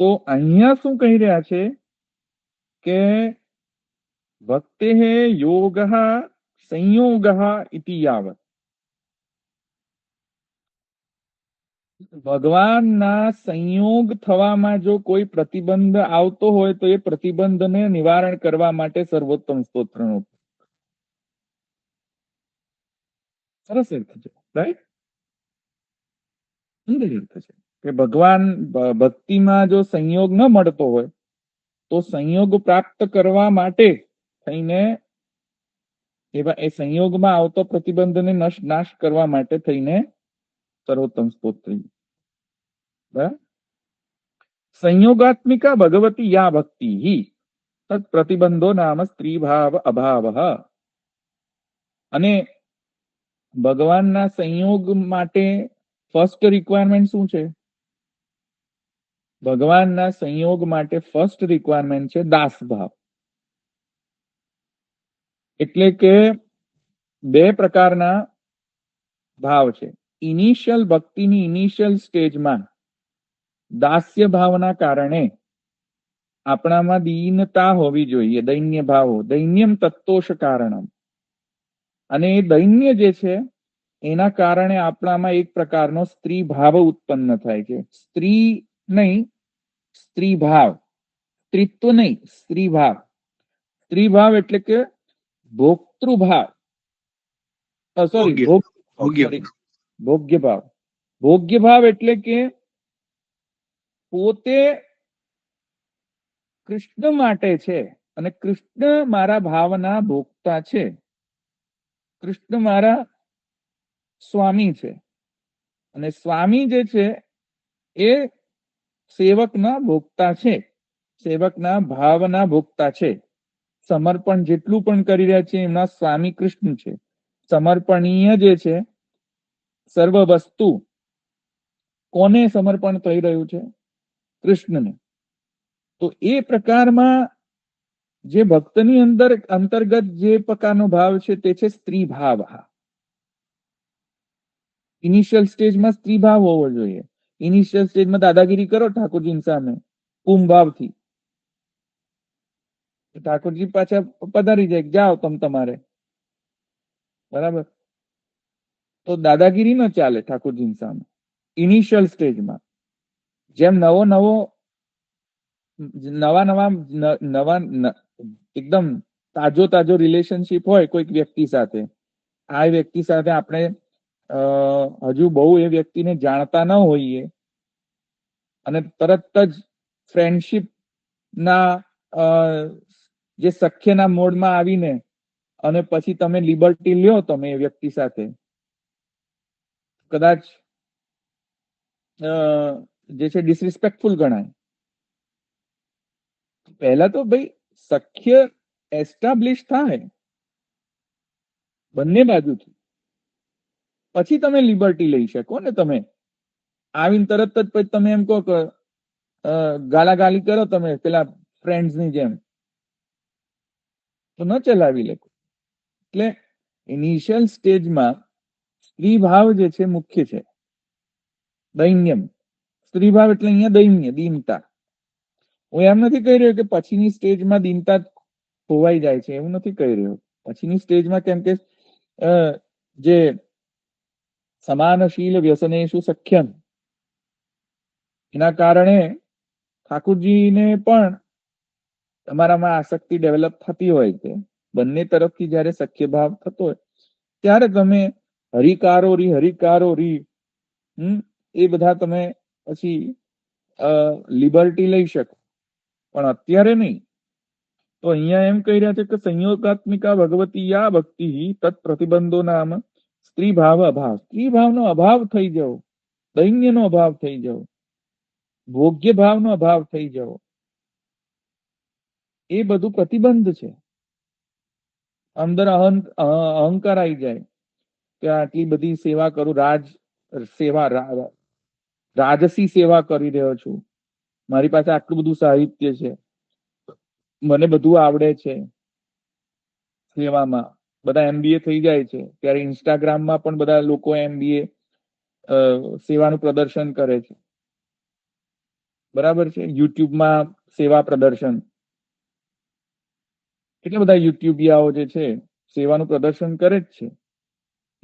તો અહીંયા શું કહી રહ્યા છે કે ભક્તે યોગ સંયોગ ઇતિ યાવત, ભગવાનના સંયોગ થવામાં જો કોઈ પ્રતિબંધ આવતો હોય તો એ પ્રતિબંધને નિવારણ કરવા માટે સર્વોત્તમ સ્તોત્રનો સરસ અર્થ છે, રાઈટ? સુંદર અર્થ છે કે ભગવાન ભક્તિમાં જો સંયોગ ન મળતો હોય તો સંયોગ પ્રાપ્ત કરવા માટે થઈને એવા એ સંયોગમાં આવતો પ્રતિબંધને નાશ કરવા માટે થઈને સર્વોત્તમ સ્તોત્ર. સંયોગાત્મિકા ભગવતી યા ભક્તિ તત પ્રતિબંધો નામ સ્ત્રી ભાવ અભાવ. અને ભગવાનના સંયોગ માટે ફર્સ્ટ રિક્વાયરમેન્ટ શું છે? ભગવાનના સંયોગ માટે ફર્સ્ટ રિક્વાયરમેન્ટ છે દાસ ભાવ. એટલે કે બે પ્રકારના ભાવ છે. ઇનિશિયલ ભક્તિની ઇનિશિયલ સ્ટેજમાં દાસ્ય ભાવના કારણે આપણામાં દીનતા હોવી જોઈએ, દૈન્ય ભાવો, દૈન્યમ તત્તોષ કારણમ. અને એ દૈન્ય જે છે એના કારણે આપણામાં એક પ્રકારનો સ્ત્રી ભાવ ઉત્પન્ન થાય છે. સ્ત્રી નહીં, સ્ત્રી ભાવ, સ્ત્રીત્વ નહીં, સ્ત્રી ભાવ. સ્ત્રી ભાવ એટલે કે ભોક્તૃભાવ, સોરી ભોગ્ય ભાવ. ભોગ્ય ભાવ એટલે કે પોતે કૃષ્ણ માટે છે અને કૃષ્ણ મારા ભાવના ભોગતા છે, કૃષ્ણ મારા સ્વામી છે અને સ્વામી જે છે એ સેવકના ભોગતા છે, સેવકના ભાવના ભોગતા છે. સમર્પણ જેટલું પણ કરી રહ્યા છે એમના સ્વામી કૃષ્ણ છે. સમર્પણીય જે છે સર્વ વસ્તુ કોને સમર્પણ થઈ રહ્યું છે? કૃષ્ણને. તો એ પ્રકારમાં જે ભક્તની અંતર્ગત જે પ્રકારનો ભાવ છે તે છે સ્ત્રી ભાવ. ઇનિશિયલ સ્ટેજમાં સ્ત્રી ભાવ હોવો જોઈએ. ઇનિશિયલ સ્ટેજમાં દાદાગીરી કરો ઠાકોરજીની સામે કુંભાવથી, ઠાકોરજી પાછા પધારી જાય, જાઓ તમારે. બરાબર? તો દાદાગીરી ન ચાલે ઠાકોરજીની સામે ઇનિશિયલ સ્ટેજમાં. જેમ નવા એકદમ તાજો રિલેશનશીપ હોય કોઈક વ્યક્તિ સાથે, આ વ્યક્તિ સાથે આપણે હજુ બહુ એ વ્યક્તિને જાણતા ન હોઈએ અને તરત જ ફ્રેન્ડશીપ ના જે સખ્યના મોડમાં આવીને અને પછી તમે લિબર્ટી લ્યો તમે એ વ્યક્તિ સાથે, કદાચ જે છે ડિસરિસ્પેક્ટફુલ ગણાય. પહેલા તો ભાઈ સખ્ય એસ્ટાબ્લિશ થાય બંને બાજુથી, પછી તમે લિબર્ટી લઈ શકો ને. તમે આવીને તરત જ પછી તમે એમ કહો કે ગાલાગાલી કરો તમે પેલા ફ્રેન્ડ્સની જેમ, તો ન ચલાવી લે. એટલે ઇનિશિયલ સ્ટેજમાં સ્ત્રી ભાવ જે છે મુખ્ય છે. દૈન્યમ, સ્ત્રી ભાવ એટલે અહીંયા દૈન્ય, દીનતા. હું એમ નથી કહી રહ્યો કે પછીની સ્ટેજમાં દીનતા ખોવાઈ જાય છે, એવું નથી કહી રહ્યો. પછીની સ્ટેજમાં કેમ કે જે સમાનશીલ વ્યસનેષુ સખ્યમ, એના કારણે ઠાકુરજીને પણ તમારામાં આસક્તિ ડેવલપ થતી હોય છે. બંને તરફથી જયારે સખ્ય ભાવ થતો હોય ત્યારે તમે હરિકારો રી એ બધા તમે પછી લિબર્ટી લઈ શકો, પણ અત્યારે નહીં. તો અહીંયા એમ કહી રહ્યા છે કે સંયોગાત્મિકા ભગવતી યા ભક્તિ તત પ્રતિબંધો નામ સ્ત્રી ભાવ અભાવ. સ્ત્રી ભાવનો અભાવ થઈ જવો, દૈન્યનો અભાવ થઈ જવો, ભોગ્ય ભાવનો અભાવ થઈ જવો, એ બધું પ્રતિબંધ છે. અંદર અહંકાર આવી જાય કે આટલી બધી સેવા કરું, રાજસી સેવા કરી રહ્યો છું, મારી પાસે આટલું બધું સાહિત્ય છે, મને બધું આવડે છે, સેવામાં બધા MBA થઈ જાય છે, ત્યારે ઇન્સ્ટાગ્રામમાં પણ બધા લોકો MBA સેવાનું પ્રદર્શન કરે છે, બરાબર છે. યુટ્યુબમાં સેવા પ્રદર્શન, કેટલા બધા યુટ્યુબિયાઓ જે છે સેવાનું પ્રદર્શન કરે જ છે.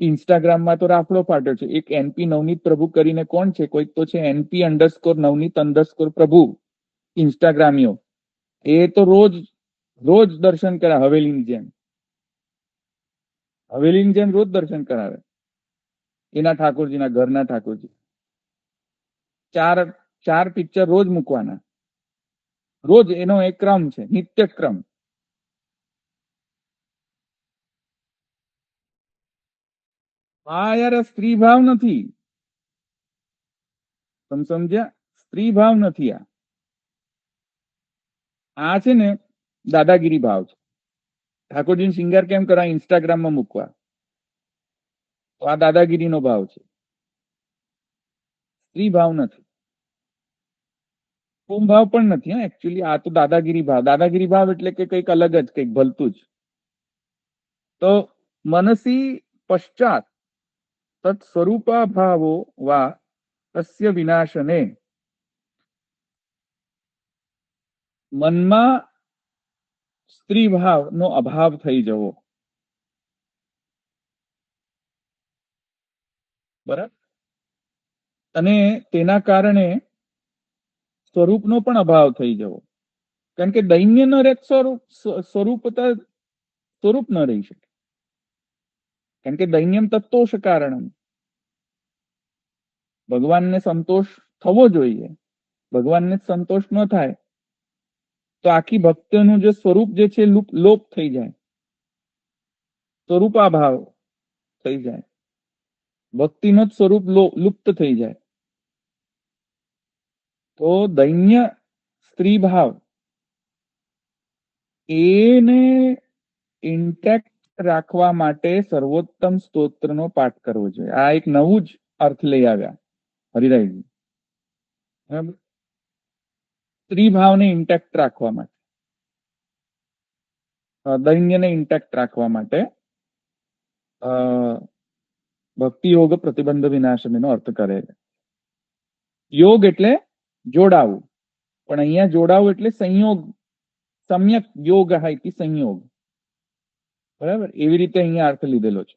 ઇન્સ્ટાગ્રામમાં તો રાફડો ફાટ્યો છે. એક NP નવનીત પ્રભુ કરીને કોણ છે, કોઈક તો છે NP_નવનીત_પ્રભુ ઇન્સ્ટાગ્રામીઓ. એ તો રોજ દર્શન કરે હવેલીની જેમ રોજ દર્શન કરાવે એના ઠાકોરજીના ઘરના ઠાકોરજી. ચાર પિક્ચર રોજ મૂકવાના, રોજ એનો એક ક્રમ છે, નિત્ય ક્રમ. યાર સ્ત્રી ભાવ નથી, તમે સમજ્યા? સ્ત્રી ભાવ નથી. આ છે ને દાદાગીરી ભાવ છે. ઠાકોરજીને શિંગાર કેમ કરવા? ઇન્સ્ટાગ્રામમાં મૂકવા. તો આ દાદાગીરીનો ભાવ છે, સ્ત્રી ભાવ નથી, ઓમ ભાવ પણ નથી. એકચ્યુઅલી આ તો દાદાગીરી ભાવ એટલે કે કંઈક અલગ જ, કંઈક ભલતું જ. તો મનસી પશ્ચાત તत् સ્વરૂપા ભાવો વા તસ્ય વિનાશને, મનમાં સ્ત્રી ભાવનો અભાવ થઈ જવો, બરાબર. અને તેના કારણે સ્વરૂપનો પણ અભાવ થઈ જવો. કારણ કે દૈન્ય ન રહે સ્વરૂપ ન રહી શકે. કારણ કે દૈન્યમ તત્તોષ કારણમ, ભગવાનને સંતોષ થવો જોઈએ. ભગવાનને સંતોષ ન થાય તો આખી ભક્તિનું જે સ્વરૂપ જે છે લોપ થઈ જાય, સ્વરૂપાભાવ થઈ જાય, ભક્તિનો જ સ્વરૂપ લુપ્ત થઈ જાય. તો દૈન્ય સ્ત્રી ભાવ એને ઇન્ટેક્ટ રાખવા માટે સર્વોત્તમ સ્તોત્રનો પાઠ કરવો જોઈએ. આ એક નવું જ અર્થ લઈ આવ્યા હરિરાયજી. બરાબર. સ્ત્રી ભાવને ઇન્ટેક્ટ રાખવા માટે, દૈન્યને ઇન્ટેક્ટ રાખવા માટે ભક્તિ યોગ પ્રતિબંધ વિનાશનનો અર્થ કરે છે. યોગ એટલે જોડાવું, પણ અહીંયા જોડાવું એટલે સંયોગ, સમ્યક યોગ હાઈથી સંયોગ, બરાબર. એવી રીતે અહીંયા અર્થ લીધેલો છે.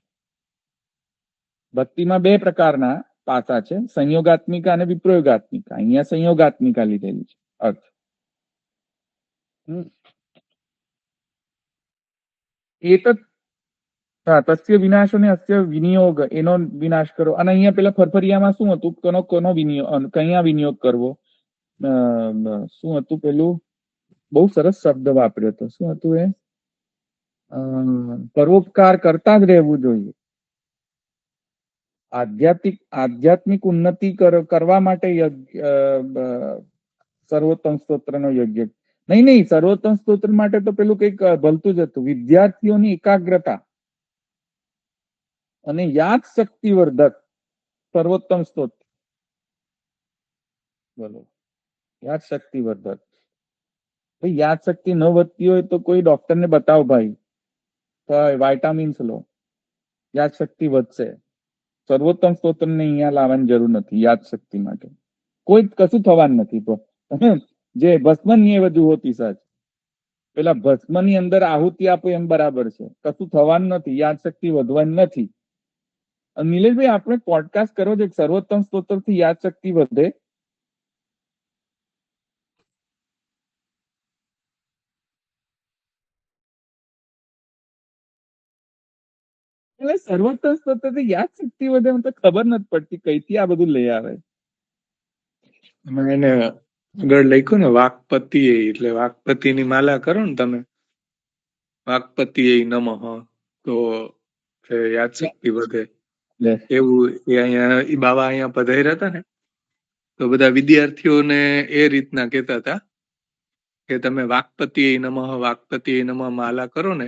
ભક્તિમાં બે પ્રકારના પાસા છે, સંયોગાત્મિકા અને વિપ્રયોગાત્મિકા. અહીંયા સંયોગાત્મિકા લીધેલી છે અર્થ. એ તો તસ્ય વિનાશો ને અસ્ય વિનિયોગ, એનો વિનાશ કરો. અને અહીંયા પેલા ફરફરિયામાં શું હતું? કોનો વિનિયોગ, કયા વિનિયોગ કરવો? શું હતું પેલું? બહુ સરસ શબ્દ વાપર્યો હતો. શું હતું એ? પરોપકાર કરતા જ રહેવું જોઈએ. આધ્યાત્મિક ઉન્નતિ કરવા માટે સર્વોત્તમ સ્તોત્રનો યોગ્ય. નહીં, સર્વોત્તમ સ્તોત્ર માટે તો પેલું કંઈક ભલતું જ હતું. વિદ્યાર્થીઓની એકાગ્રતા અને યાદ શક્તિવર્ધક સર્વોત્તમ સ્તોત્ર. બોલો, યાદ શક્તિવર્ધક. ભાઈ યાદ શક્તિ ન વધતી હોય તો કોઈ ડોક્ટરને બતાવો ભાઈ, વાઇટામિન્સ લો, યાદ શક્તિ વધશે. સર્વોત્તમ સ્તોત્રને અહીંયા લાવવાની જરૂર નથી યાદ શક્તિ માટે. કોઈ કશું થવાનું નથી. તો જે ભસ્મની એ બધું હોતી સાચ, પેલા ભસ્મની અંદર આહુતિ આપો એમ બરાબર છે. કશું થવાનું નથી, યાદ શક્તિ વધવાની નથી. નિલેશભાઈ, આપણે પોડકાસ્ટ કરો છો સર્વોત્તમ સ્તોત્રથી યાદ શક્તિ વધે. એટલે સર્વોત્તમ સ્તોત્રથી યાદ શક્તિ વધે, મને તો ખબર નથી પડતી કઈથી આ બધું લઈ આવે. એને આગળ લખ્યું ને વાકપતિ, એટલે વાકપતિની માલા કરો ને તમે, વાકપતિ નમઃ, તો યાદ શક્તિ વધે. એવું એ અહીંયા એ બાવા અહીંયા પધાર્યા હતા ને, તો બધા વિદ્યાર્થીઓને એ રીતના કહેતા હતા કે તમે વાક્પતિ નમઃ માલા કરો ને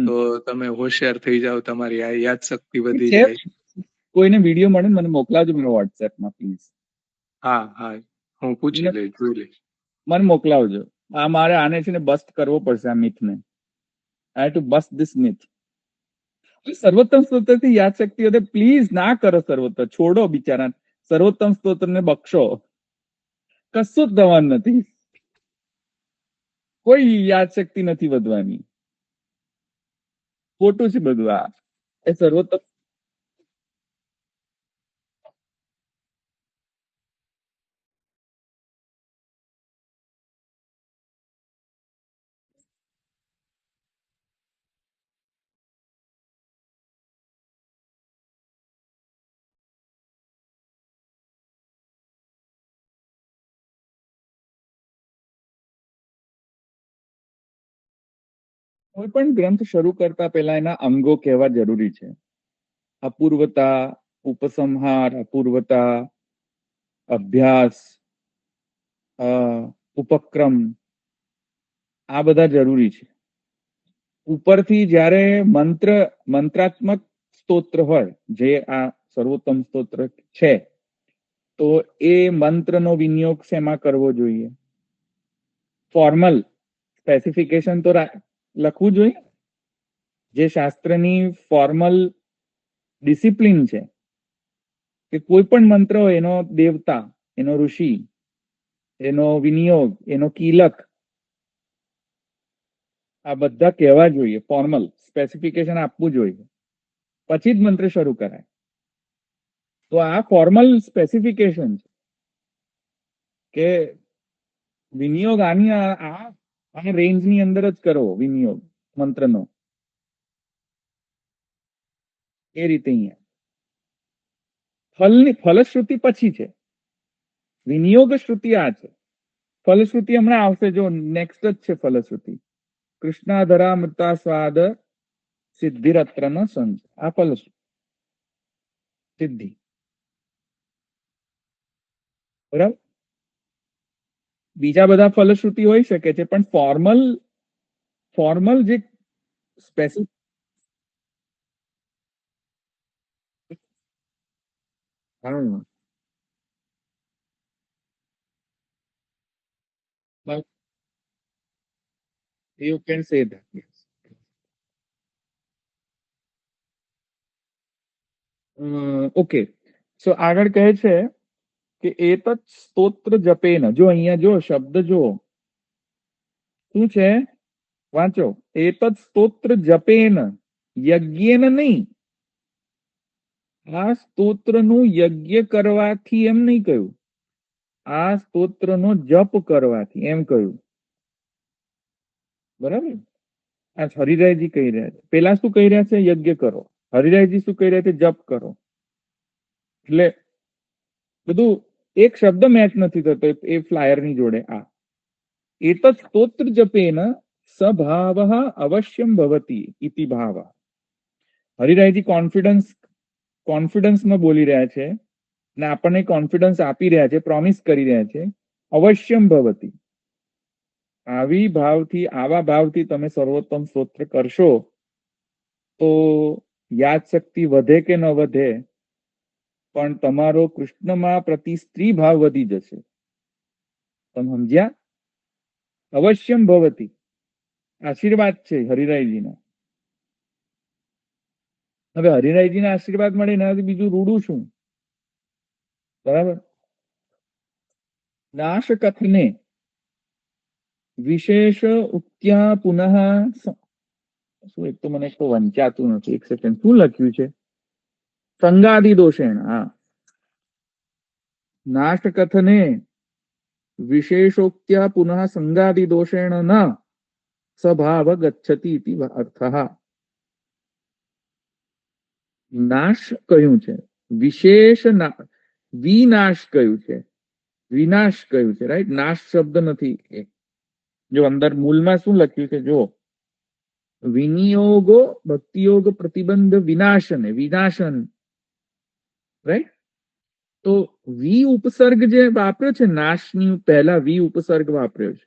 તો તમે હોશિયાર થઈ જાઓ, તમારી આ યાદ શક્તિ વધી છે જાય. કોઈને વિડીયો મળે મને મોકલાવજો મારા વોટ્સએપમાં પ્લીઝ. હા હા, હું પૂછી લઈશ, જોઈ લઈશ. મને મોકલાવજો. આ મારે આને છે ને બસ્ટ કરવો પડશે આ મિથને. I have to bust this myth. સર્વોત્તમ સ્તોત્રથી યાદ શક્તિ વધે, પ્લીઝ ના કરો સર્વોત્તમ, છોડો બિચારા સર્વોત્તમ સ્તોત્રને બક્ષો. કશું જ થવાનું નથી, કોઈ યાદ શક્તિ નથી વધવાની, ખોટું છે બધું. આ એ સર્વોત્તમ કોઈ પણ ગ્રંથ શરૂ કરતા પહેલા એના અંગો કહેવા જરૂરી છે. અપૂર્વતા, ઉપસંહાર, અપૂર્વતા, અભ્યાસ, ઉપક્રમ, આ બધા જરૂરી છે. ઉપરથી જ્યારે મંત્રાત્મક સ્તોત્ર હોય, જે આ સર્વોત્તમ સ્તોત્ર છે, તો એ મંત્રનો વિનિયોગ શેમાં કરવો જોઈએ? ફોર્મલ સ્પેસિફિકેશન તો લખવું જોઈએ. જે શાસ્ત્રની ફોર્મલ ડિસિપ્લિન છે કે કોઈ પણ મંત્ર હોય એનો દેવતા, એનો ઋષિ, એનો વિનિયોગ, એનો કીલક, આ બધા કહેવા જોઈએ. ફોર્મલ સ્પેસિફિકેશન આપવું જોઈએ, પછી જ મંત્ર શરૂ કરાય. તો આ ફોર્મલ સ્પેસિફિકેશન છે કે વિનિયોગ આની આ રેન્જની અંદર જ કરો વિનિયોગ મંત્રનો. એ રીતે અહીંયા ફલશ્રુતિ પછી છે, વિનિયોગ શ્રુતિ આ છે. ફલશ્રુતિ હમણાં આવશે, જો નેક્સ્ટ જ છે ફલશ્રુતિ. કૃષ્ણાધરા મૃતા સ્વાદ સિદ્ધિરત્ર ન સંત, આ ફલશ્રુતિ સિદ્ધિ. બરાબર, બીજા બધા ફલશ્રુતિ હોઈ શકે છે, પણ ફોર્મલ જે specific you can say that. Yes. Okay, so આગળ કહે છે કે એતત સ્તોત્ર જપેન. જો અહીંયા જો શબ્દ જો શું છે, વાંચો. એતત સ્તોત્ર જપેન, યજ્ઞેન નહીં. આ સ્તોત્રનું યજ્ઞ કરવાથી એમ નહીં કહ્યું, આ સ્તોત્રનો જપ કરવાથી એમ કહ્યું. બરાબર, આ હરિરાયજી કહી રહ્યા છે. પેલા શું કહી રહ્યા છે? યજ્ઞ કરો. હરિરાયજી શું કહી રહ્યા છે? જપ કરો. એટલે બધું એક શબ્દ મેચ નથી થતો એ ફ્લાયરની જોડે. આ એતત સ્તોત્ર જપેન સભાવ અવશ્યમ ભવતી ઇતિ ભાવ. હરિરાયજી કોન્ફિડન્સમાં બોલી રહ્યા છે ને આપણને કોન્ફિડન્સ આપી રહ્યા છે, પ્રોમિસ કરી રહ્યા છે. અવશ્યમ ભવતી, આવા ભાવથી તમે સર્વોત્તમ સ્તોત્ર કરશો તો યાદ શક્તિ વધે કે ન વધે, પણ તમારો કૃષ્ણમાં પ્રતિ સ્ત્રી ભાવ વધી જશે. તમે સમજ્યા? અવશ્યમ ભવતી આશીર્વાદ છે હરિરાયજીના. હવે હરિરાયજીના આશીર્વાદ મળે એનાથી બીજું રૂડું શું? બરાબર. નાશ કથને વિશેષ ઉક્ત્યા પુનઃ. શું, એક તો મને તો વંચાતું નથી. એક સેકન્ડ, શું લખ્યું છે? સંગાદિ દોષેણ. હા, નાશ કથને વિશેષોક્ત્યા પુનઃ સંગાદિ દોષેણ ન સ્વભાવ ગચ્છતિ ઇતિ અર્થઃ. નાશ કહ્યું છે, વિશેષ વિનાશ કહ્યું છે, વિનાશ કહ્યું છે. રાઈટ, નાશ શબ્દ નથી. જો અંદર મૂળમાં શું લખ્યું છે, જો વિનિયોગો ભક્તિયોગ પ્રતિબંધ વિનાશન, વિનાશન. રાઈટ, તો વી ઉપસર્ગ જે વાપર્યો છે નાશની પહેલા વી ઉપસર્ગ વાપર્યો છે.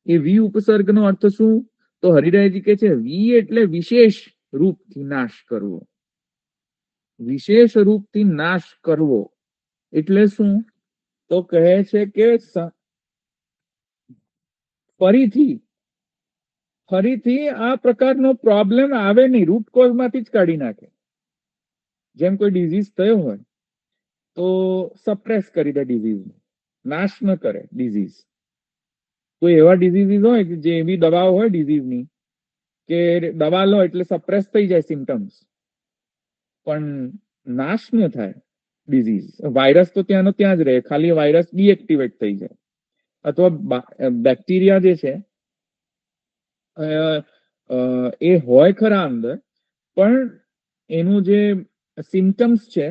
એ વી ઉપસર્ગનો અર્થ શું? તો હરિરાયજી કે છે વી એટલે વિશેષ રૂપથી નાશ કરવો. વિશેષ રૂપથી નાશ કરવો એટલે શું? તો કહે છે કે ફરીથી આ પ્રકારનો પ્રોબ્લેમ આવે નહીં, રૂટ કોઝ માંથી જ કાઢી નાખે. જેમ કોઈ ડિઝીઝ થયો હોય તો સપ્રેસ કરી દે ડિઝીઝ, નાશ ન કરે ડિઝીઝ. કોઈ એવા ડિઝીઝ હોય કે જે એવી દવાઓ હોય ડિઝીઝની કે દવા લો એટલે સપ્રેસ થઈ જાય સિમ્ટમ્સ, પણ નાશ ન થાય ડિઝીઝ. વાયરસ તો ત્યાંનો ત્યાં જ રહે, ખાલી વાયરસ ડીએક્ટિવેટ થઈ જાય. અથવા બેક્ટેરિયા જે છે એ હોય ખરા અંદર, પણ એનું જે સિમ્ટમ્સ છે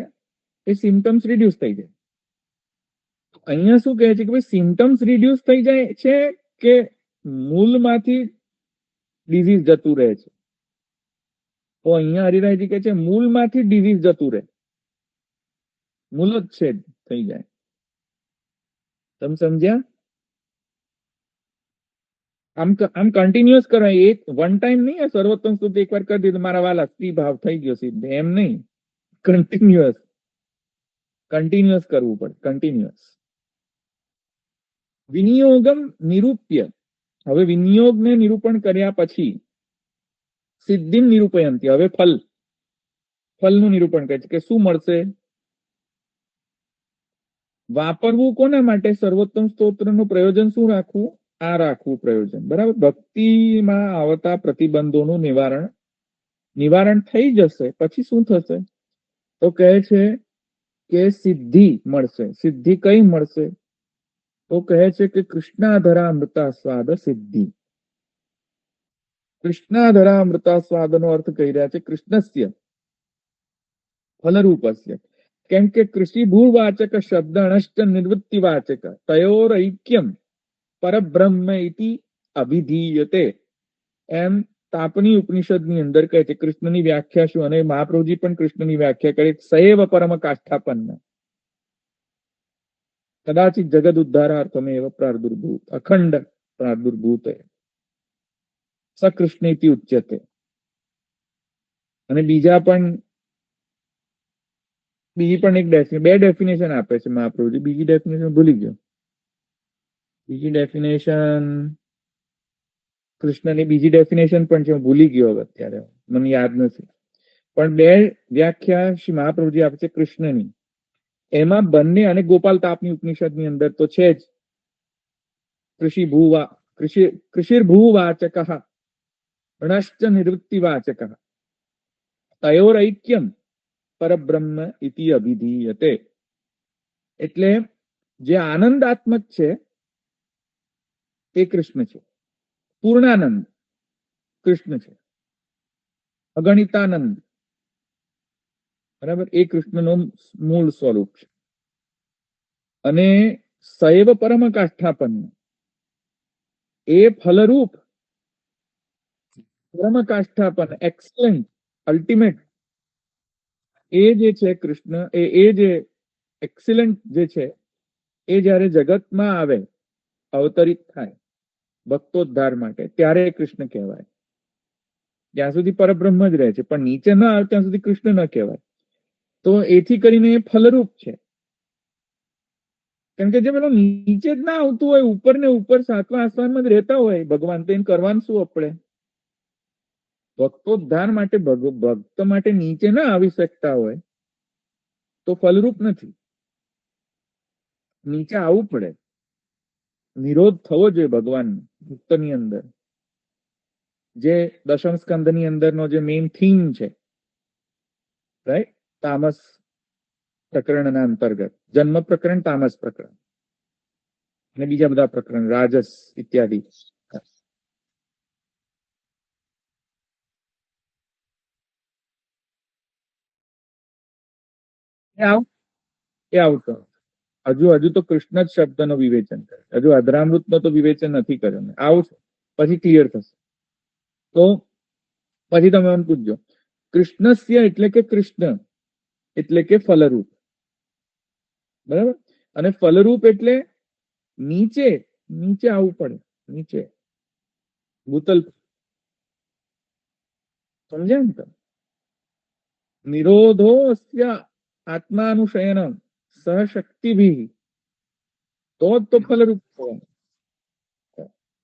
એ સિમ્ટમ્સ રિડ્યુસ થઈ જાય. અહીંયા શું કહે છે કે ભાઈ સિમ્ટમ્સ રિડ્યુસ થઈ જાય છે કે મૂળમાંથી ડિઝીઝ જતું રહે છે? તો અહીંયા હરિરાયજી કહે છે મૂળમાંથી ડિઝીઝ જતું રહે, મૂળ જ છે થઈ જાય. તમે સમજ્યા? આમ કન્ટિન્યુઅસ કરો, એક વન ટાઈમ નહીં, સર્વોત્તમ સ્તુતિ એકવાર કરી દીધું મારા વાલા સ્ત્રી ભાવ થઈ ગયો સિદ્ધ, એમ નહીં. કન્ટિન્યુઅસ કરવું પડે, કન્ટિન્યુઅસ. વિનિયોગમ નિરૂપ્ય, હવે વિનિયોગને નિરૂપણ કર્યા પછી સિદ્ધિમ નિરૂપયંતી, હવે ફલનું નિરૂપણ કરે છે કે શું મળશે. વાપરવું કોના માટે? સર્વોત્તમ સ્તોત્રનું પ્રયોજન શું રાખવું? આ રાખવું પ્રયોજન, બરાબર. ભક્તિમાં આવતા પ્રતિબંધોનું નિવારણ થઈ જશે પછી શું થશે? તો કહે છે કે સિદ્ધિ મળશે. સિદ્ધિ કઈ મળશે? તો કહે છે કે કૃષ્ણાધરામૃતાસ્વાદ સિદ્ધિ. કૃષ્ણાધરામૃતાસ્વાદનો અર્થ કહી રહ્યા છે કૃષ્ણસ્ય ફલરૂપસ્ય. કેમ કે કૃષિભૂવાચક શબ્દ અણષ્ટ નિવૃત્તિવાચક તયોરૈક્યમ પરબ્રહ્મ ઇતિ અભિધીયતે. એમ તાપની ઉપનિષદની અંદર કહે છે કૃષ્ણની વ્યાખ્યા શું, અને મહાપ્રભુજી પણ કૃષ્ણની વ્યાખ્યા કરી સૈવ પરમ કાષ્ઠાપન્ન કદાચિત જગદ ઉદ્ધારાર્થમેવ પ્રાદુર્ભૂત અખંડ પ્રાદુર્ભૂત સ કૃષ્ણ ઇતિ ઉચ્યતે. અને બીજી પણ એક બે ડેફિનેશન આપે છે મહાપ્રભુજી. બીજી ડેફિનેશન ભૂલી ગયો. બીજી ડેફિનેશન કૃષ્ણની બીજી ડેફિનેશન પણ છે, હું ભૂલી ગયો અત્યારે, મને યાદ નથી. પણ બે વ્યાખ્યા શ્રી મહાપ્રભુજી આપે છે કૃષ્ણની. એમાં બંને, અને ગોપાલ તાપની ઉપનિષદની અંદર તો છે જ કૃષિર્ભૂવાચક ણશ્ચ નિવૃત્તિવાચક તયોરૈક્યમ પરબ્રહ્મ ઇતિ અભિધીયતે. એટલે જે આનંદાત્મક છે એ કૃષ્ણ છે, પૂર્ણાનંદ કૃષ્ણ છે, અગણિતાનંદ, બરાબર, એ કૃષ્ણનું મૂળ સ્વરૂપ છે. અને સૈવ પરમ કાષ્ઠાપન્ન, એ ફલરૂપ પરમ કાષ્ઠાપન્ન, એક્સલન્ટ, અલ્ટિમેટ, એ જે છે કૃષ્ણ, એ જે એક્સિલન્ટ જે છે એ જયારે જગતમાં આવે, અવતરિત થાય ભક્તોદ્ધાર માટે, ત્યારે કૃષ્ણ કહેવાય. ત્યાં સુધી પરબ્રહ્મ જ રહે છે, પણ નીચે ન આવે ત્યાં સુધી કૃષ્ણ ન કહેવાય. તો એથી કરીને એ ફલરૂપ છે. કેમ કે જે પેલો નીચે જ ના આવતું હોય, ઉપર ને ઉપર સાતમા આસમાનમાં જ રહેતા હોય ભગવાન, તો એને કરવાનું શું આપણે? ભક્તોદ્ધાર માટે, ભક્ત માટે નીચે ના આવી શકતા હોય તો ફલરૂપ નથી. નીચે આવવું પડે, નિરોધ થવો જોઈએ ભગવાન ભક્તની અંદર. જે દશમ સ્કંદની અંદરનો જે મેઇન થીમ છે, રાઈટ, તામસ પ્રકરણના અંતર્ગત જન્મ પ્રકરણ, તામસ પ્રકરણ અને બીજા બધા પ્રકરણ, રાજસ ઇત્યાદિ. એ આવતો હજુ તો કૃષ્ણ જ શબ્દનો વિવેચન કરે, હજુ અધરામૃતનો તો વિવેચન નથી કર્યો. આવું છે, પછી ક્લિયર થશે. તો પછી તમે મને પૂછજો, કૃષ્ણસ્ય એટલે કે કૃષ્ણ એટલે કે ફલરૂપ, બરાબર. અને ફલરૂપ એટલે નીચે આવવું પડે, નીચે ભૂતલ સમજ્યા ને તમે? નિરોધો અસ્ય આત્માનુશયનમ સહશક્તિભિ તો જ તો ફલરૂપ થવાનું.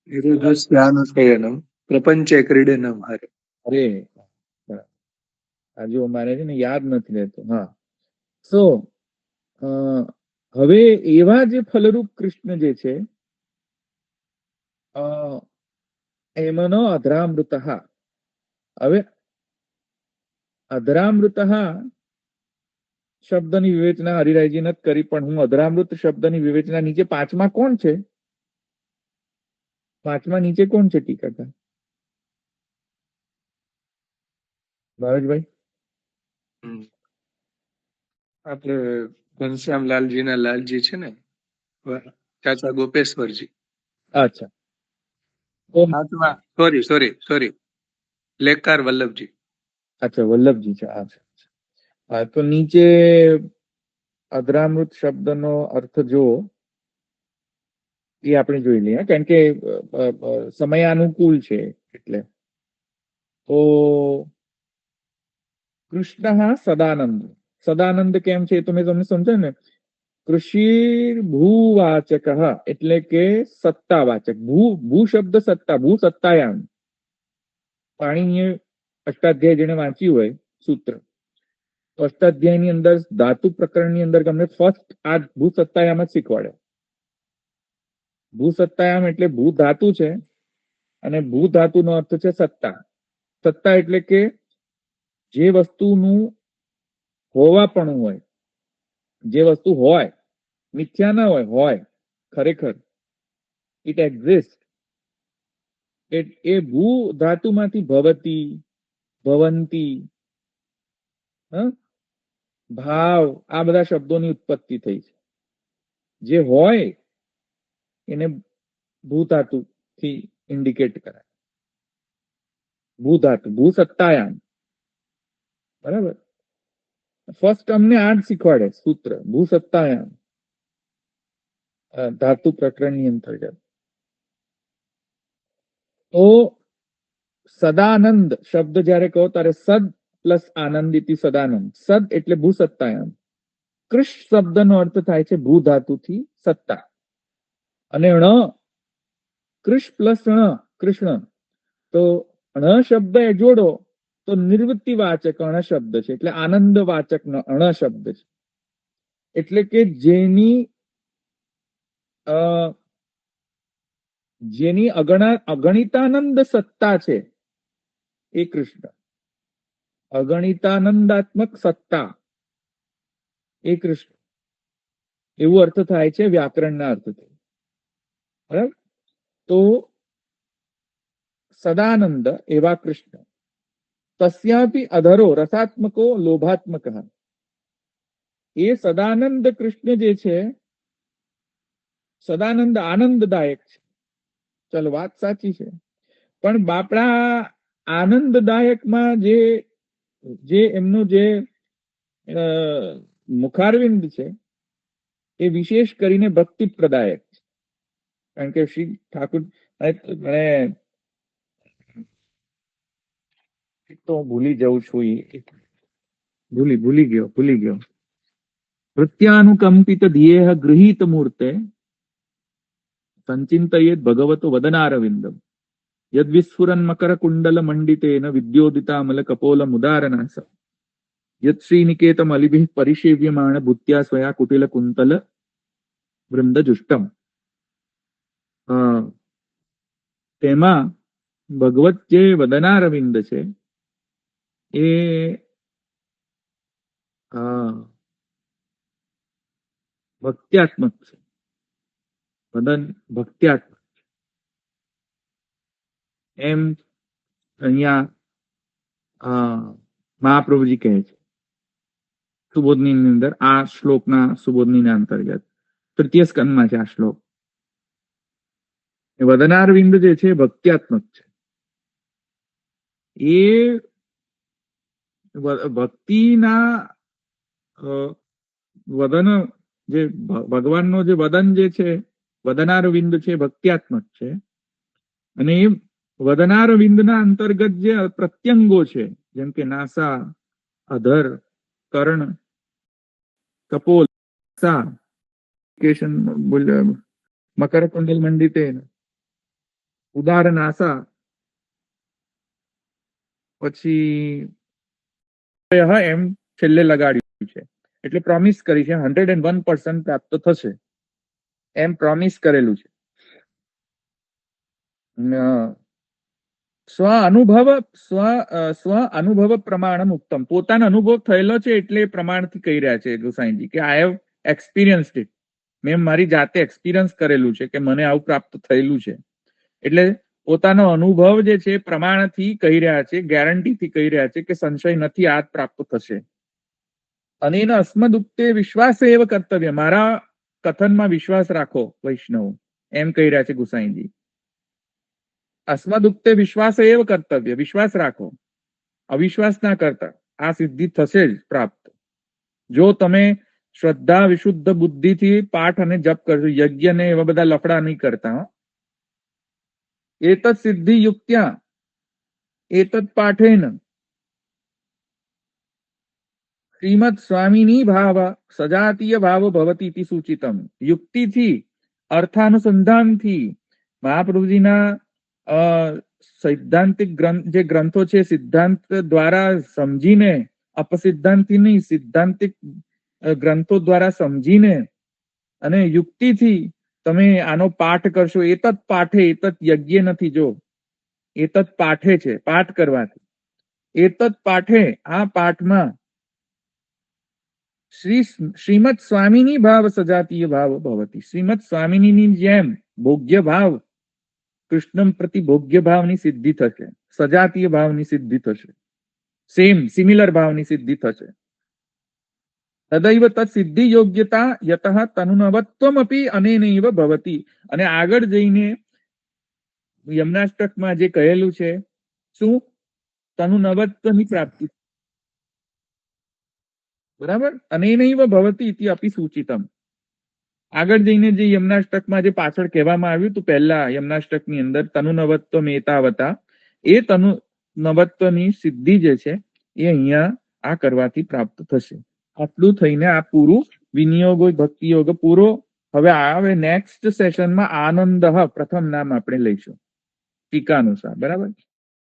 નિરોધસ્યાનુશયનમ પ્રપંચે ક્રીડનમ હરે. અરે આ જો મારે છે ને યાદ નથી રહેતો. હા, સો હવે એવા જે ફલરૂપ કૃષ્ણ જે છે એમનો અધરામૃત. હવે અધરામૃત શબ્દની વિવેચના હરિરાયજી નથી કરી, પણ હું અધરામૃત શબ્દની વિવેચના નીચે પાંચમા કોણ છે? પાંચમા નીચે કોણ છે ટીકાકાર? ભાવેશભાઈ? આપણે ઘનશ્યામલાલજીના લાલજી છે ને, ચાચા ગોપેશ્વરજી. અચ્છા, સોરી લેકાર વલ્લભજી. અચ્છા, વલ્લભજી છે. હા, તો નીચે અધરામૃત શબ્દનો અર્થ જો એ આપણે જોઈ લઈએ, કારણ કે સમયાનુકૂળ છે. એટલે તો કૃષ્ણ સદાનંદ. સદાનંદ કેમ છે તો મેં તમને સમજાય ને. કૃષિર ભૂવાચક એટલે કે સત્તાવાચક. ભૂ શબ્દ સત્તા, ભૂ સત્તાયામ. પાણીની અષ્ટાધ્યાય જેને વાંચ્યું હોય સૂત્ર, તો અષ્ટાધ્યાયની અંદર ધાતુ પ્રકરણની અંદર તમને ફર્સ્ટ આ ભૂ સત્તાયામ જ શીખવાડે. ભૂ સત્તાયામ એટલે ભૂ ધાતુ છે, અને ભૂ ધાતુનો અર્થ છે સત્તા. સત્તા એટલે કે જે વસ્તુનું હોવાપણું હોય, જે વસ્તુ હોય, મિથ્યા ના હોય ખરેખર ઇટ એક્ઝિસ્ટ. એ ભૂ ધાતુમાંથી ભવતી, ભવંતી, ભાવ, આ બધા શબ્દોની ઉત્પત્તિ થઈ છે. જે હોય એને ભૂધાતુ થી ઇન્ડિકેટ કરાય. ભૂધાતુ, ભૂ સત્તાયામ. બરાબર? ફર્સ્ટ અમને આ જ શીખવાડે સૂત્ર, ભૂ સત્તાયામ, ધાતુ પ્રકરણની અંતર્ગત. તો સદાનંદ શબ્દ જયારે કહો ત્યારે સદ પ્લસ આનંદિતી સદાનંદ. સદ એટલે ભૂ સત્તાયામ. કૃષ શબ્દનો અર્થ થાય છે ભૂ ધાતુથી સત્તા. અને કૃષ પ્લસ કૃષ્ણ, તો શબ્દ એ જોડો તો નિવૃત્તિવાચક શબ્દ છે, એટલે આનંદવાચક શબ્દ છે. એટલે કે જેની અગણિતાનંદ સત્તા છે એ કૃષ્ણ. અગણિતાનંદાત્મક સત્તા એ કૃષ્ણ. એવું અર્થ થાય છે વ્યાકરણના અર્થથી. બરાબર? તો સદાનંદ એવા કૃષ્ણ. તસ્યાપી અધરો રસાત્મકો લોભાત્મક. એ સદાનંદ કૃષ્ણ જે છે, સદાનંદ આનંદદાયક છે. ચલો, વાત સાચી છે, પણ બાપડા આનંદદાયકમાં જે એમનું જે મુખારવિંદ છે એ વિશેષ કરીને ભક્તિ પ્રદાયક છે. કારણ કે શ્રી ઠાકુર તો ભૂલી જઉં છું, ભૂલી ગયો. પ્રત્યાનુકંપિત ધ્યેય ગૃહીત મૂર્તે સંચિંતયેત ભગવતો વદનારવિંદમ યદ વિસ્ફુરન મકર કુંડલ મંડિતેન વિદ્યોદિતામલ કપોલ મુદારનાસ યદ શ્રીનિકેતમ અલિભિઃ પરિસેવ્યમાણ ભૂત્યા સ્વયા કુટિલ કુંતલ વૃંદ જુષ્ટમ. તેમાં ભગવત જે વદનારવિંદ છે એ ભક્ત્યાત્મક છે. વદન ભક્ત્યાત્મક એમ અહીંયા મહાપ્રભુજી કહે છે સુબોધની અંદર. આ શ્લોકના સુબોધની અંતર્ગત તૃતીય સ્કંદમાં છે આ શ્લોક. વદનારવિંદ જે છે ભક્ત્યાત્મક છે. એ ભક્તિના વદન જે ભગવાનનો જે વદન જે છે, વદનારવિંદ છે, ભક્ત્યાત્મક છે. અને એ વદનાર વિંદના અંતર્ગત જે પ્રત્યંગો છે, જેમ કે નાસા, અધર, કર્ણ, કપોલ, સા, મકર કુંડલ મંડિતે, ઉદાર નાસા, પછી એમ છેલ્લે લગાડ્યું છે. એટલે પ્રોમિસ કરી છે 101% પ્રાપ્ત થશે એમ પ્રોમિસ કરેલું છે. સ્વ અનુભવ પ્રમાણમ ઉત્તમ, પોતાનો અનુભવ થયેલો છે એટલે પ્રમાણથી કહી રહ્યા છે ગોસાઈજી કે આઈ હેવ એક્સપિરિયન્સ્ડ ઇટ, મેં મારી જાતે એક્સપિરિયન્સ કરેલું છે કે મને આવું પ્રાપ્ત થયેલું છે. એટલે પોતાનો અનુભવ જે છે પ્રમાણથી કહી રહ્યા છે, ગેરંટીથી કહી રહ્યા છે કે સંશય નથી, આ જ પ્રાપ્ત થશે. અને એના અસ્મદુક્તે વિશ્વાસ એવ કર્તવ્ય, મારા કથનમાં વિશ્વાસ રાખો વૈષ્ણવ, એમ કહી રહ્યા છે ગુસાઈજી. અસ્મદુક્તે વિશ્વાસ એવ કર્તવ્ય, વિશ્વાસ રાખો, અવિશ્વાસ ના કરતા, આ સિદ્ધિ થશે જ પ્રાપ્ત. જો તમે શ્રદ્ધા વિશુદ્ધ બુદ્ધિથી પાઠ અને જપ કરશો, યજ્ઞ ને એવા બધા લફડા નહીં કરતા. એતત સિદ્ધિ યુક્ત્યા એતત પાઠેન શ્રીમદ સ્વામીની ભાવ સજાતીય ભાવ ભવતી ઇતિ સૂચિતમ. યુક્તિથી, અર્થાનુસંધાનથી, મહાપ્રભુજીના સૈદ્ધાંતિક જે ગ્રંથો છે સિદ્ધાંત દ્વારા સમજીને, અપસિદ્ધાંતથી નહીં, સિદ્ધાંતિક ગ્રંથો દ્વારા સમજીને અને યુક્તિથી તમે આનો પાઠ કરશો. એતત પાઠે, એતત યજ્ઞ નથી, જો એતત પાઠે છે, પાઠ કરવાથી. એતત પાઠે, આ પાઠમાં શ્રીમદ સ્વામીની ભાવ સજાતીય ભાવ ભવતી, શ્રીમદ સ્વામીની જેમ ભોગ્ય ભાવ, કૃષ્ણ પ્રતિ ભોગ્ય ભાવની સિદ્ધિ થશે, સજાતીય ભાવની સિદ્ધિ થશે, સેમ સિમિલર ભાવની સિદ્ધિ થશે. તદૈવ તત્ સિદ્ધિ યોગ્યતા યતઃ તનુનવત્વમપી અનેનૈવ ભવતી. અને આગળ જઈને યમનાષ્ટકમાં જે કહેલું છે, શું? તનુનવત્વની પ્રાપ્તિ, બરાબર. અનેનૈવ ભવતી ઇતિ અપી સૂચિતમ. આગળ જઈને જે યમનાષ્ટકમાં જે પાછળ કહેવામાં આવ્યું હતું, પહેલા યમનાષ્ટકની અંદર તનુનવત્વ એતાવતા, એ તનુનવત્વની સિદ્ધિ જે છે એ અહીંયા આ કરવાથી પ્રાપ્ત થશે. આટલું થઈને આ પૂરું વિનિયોગ ભક્તિ યોગ પૂરો. હવે આવે નેક્સ્ટ સેશનમાં આનંદ પ્રથમ નામ આપણે લઈશું ટીકા અનુસાર, બરાબર.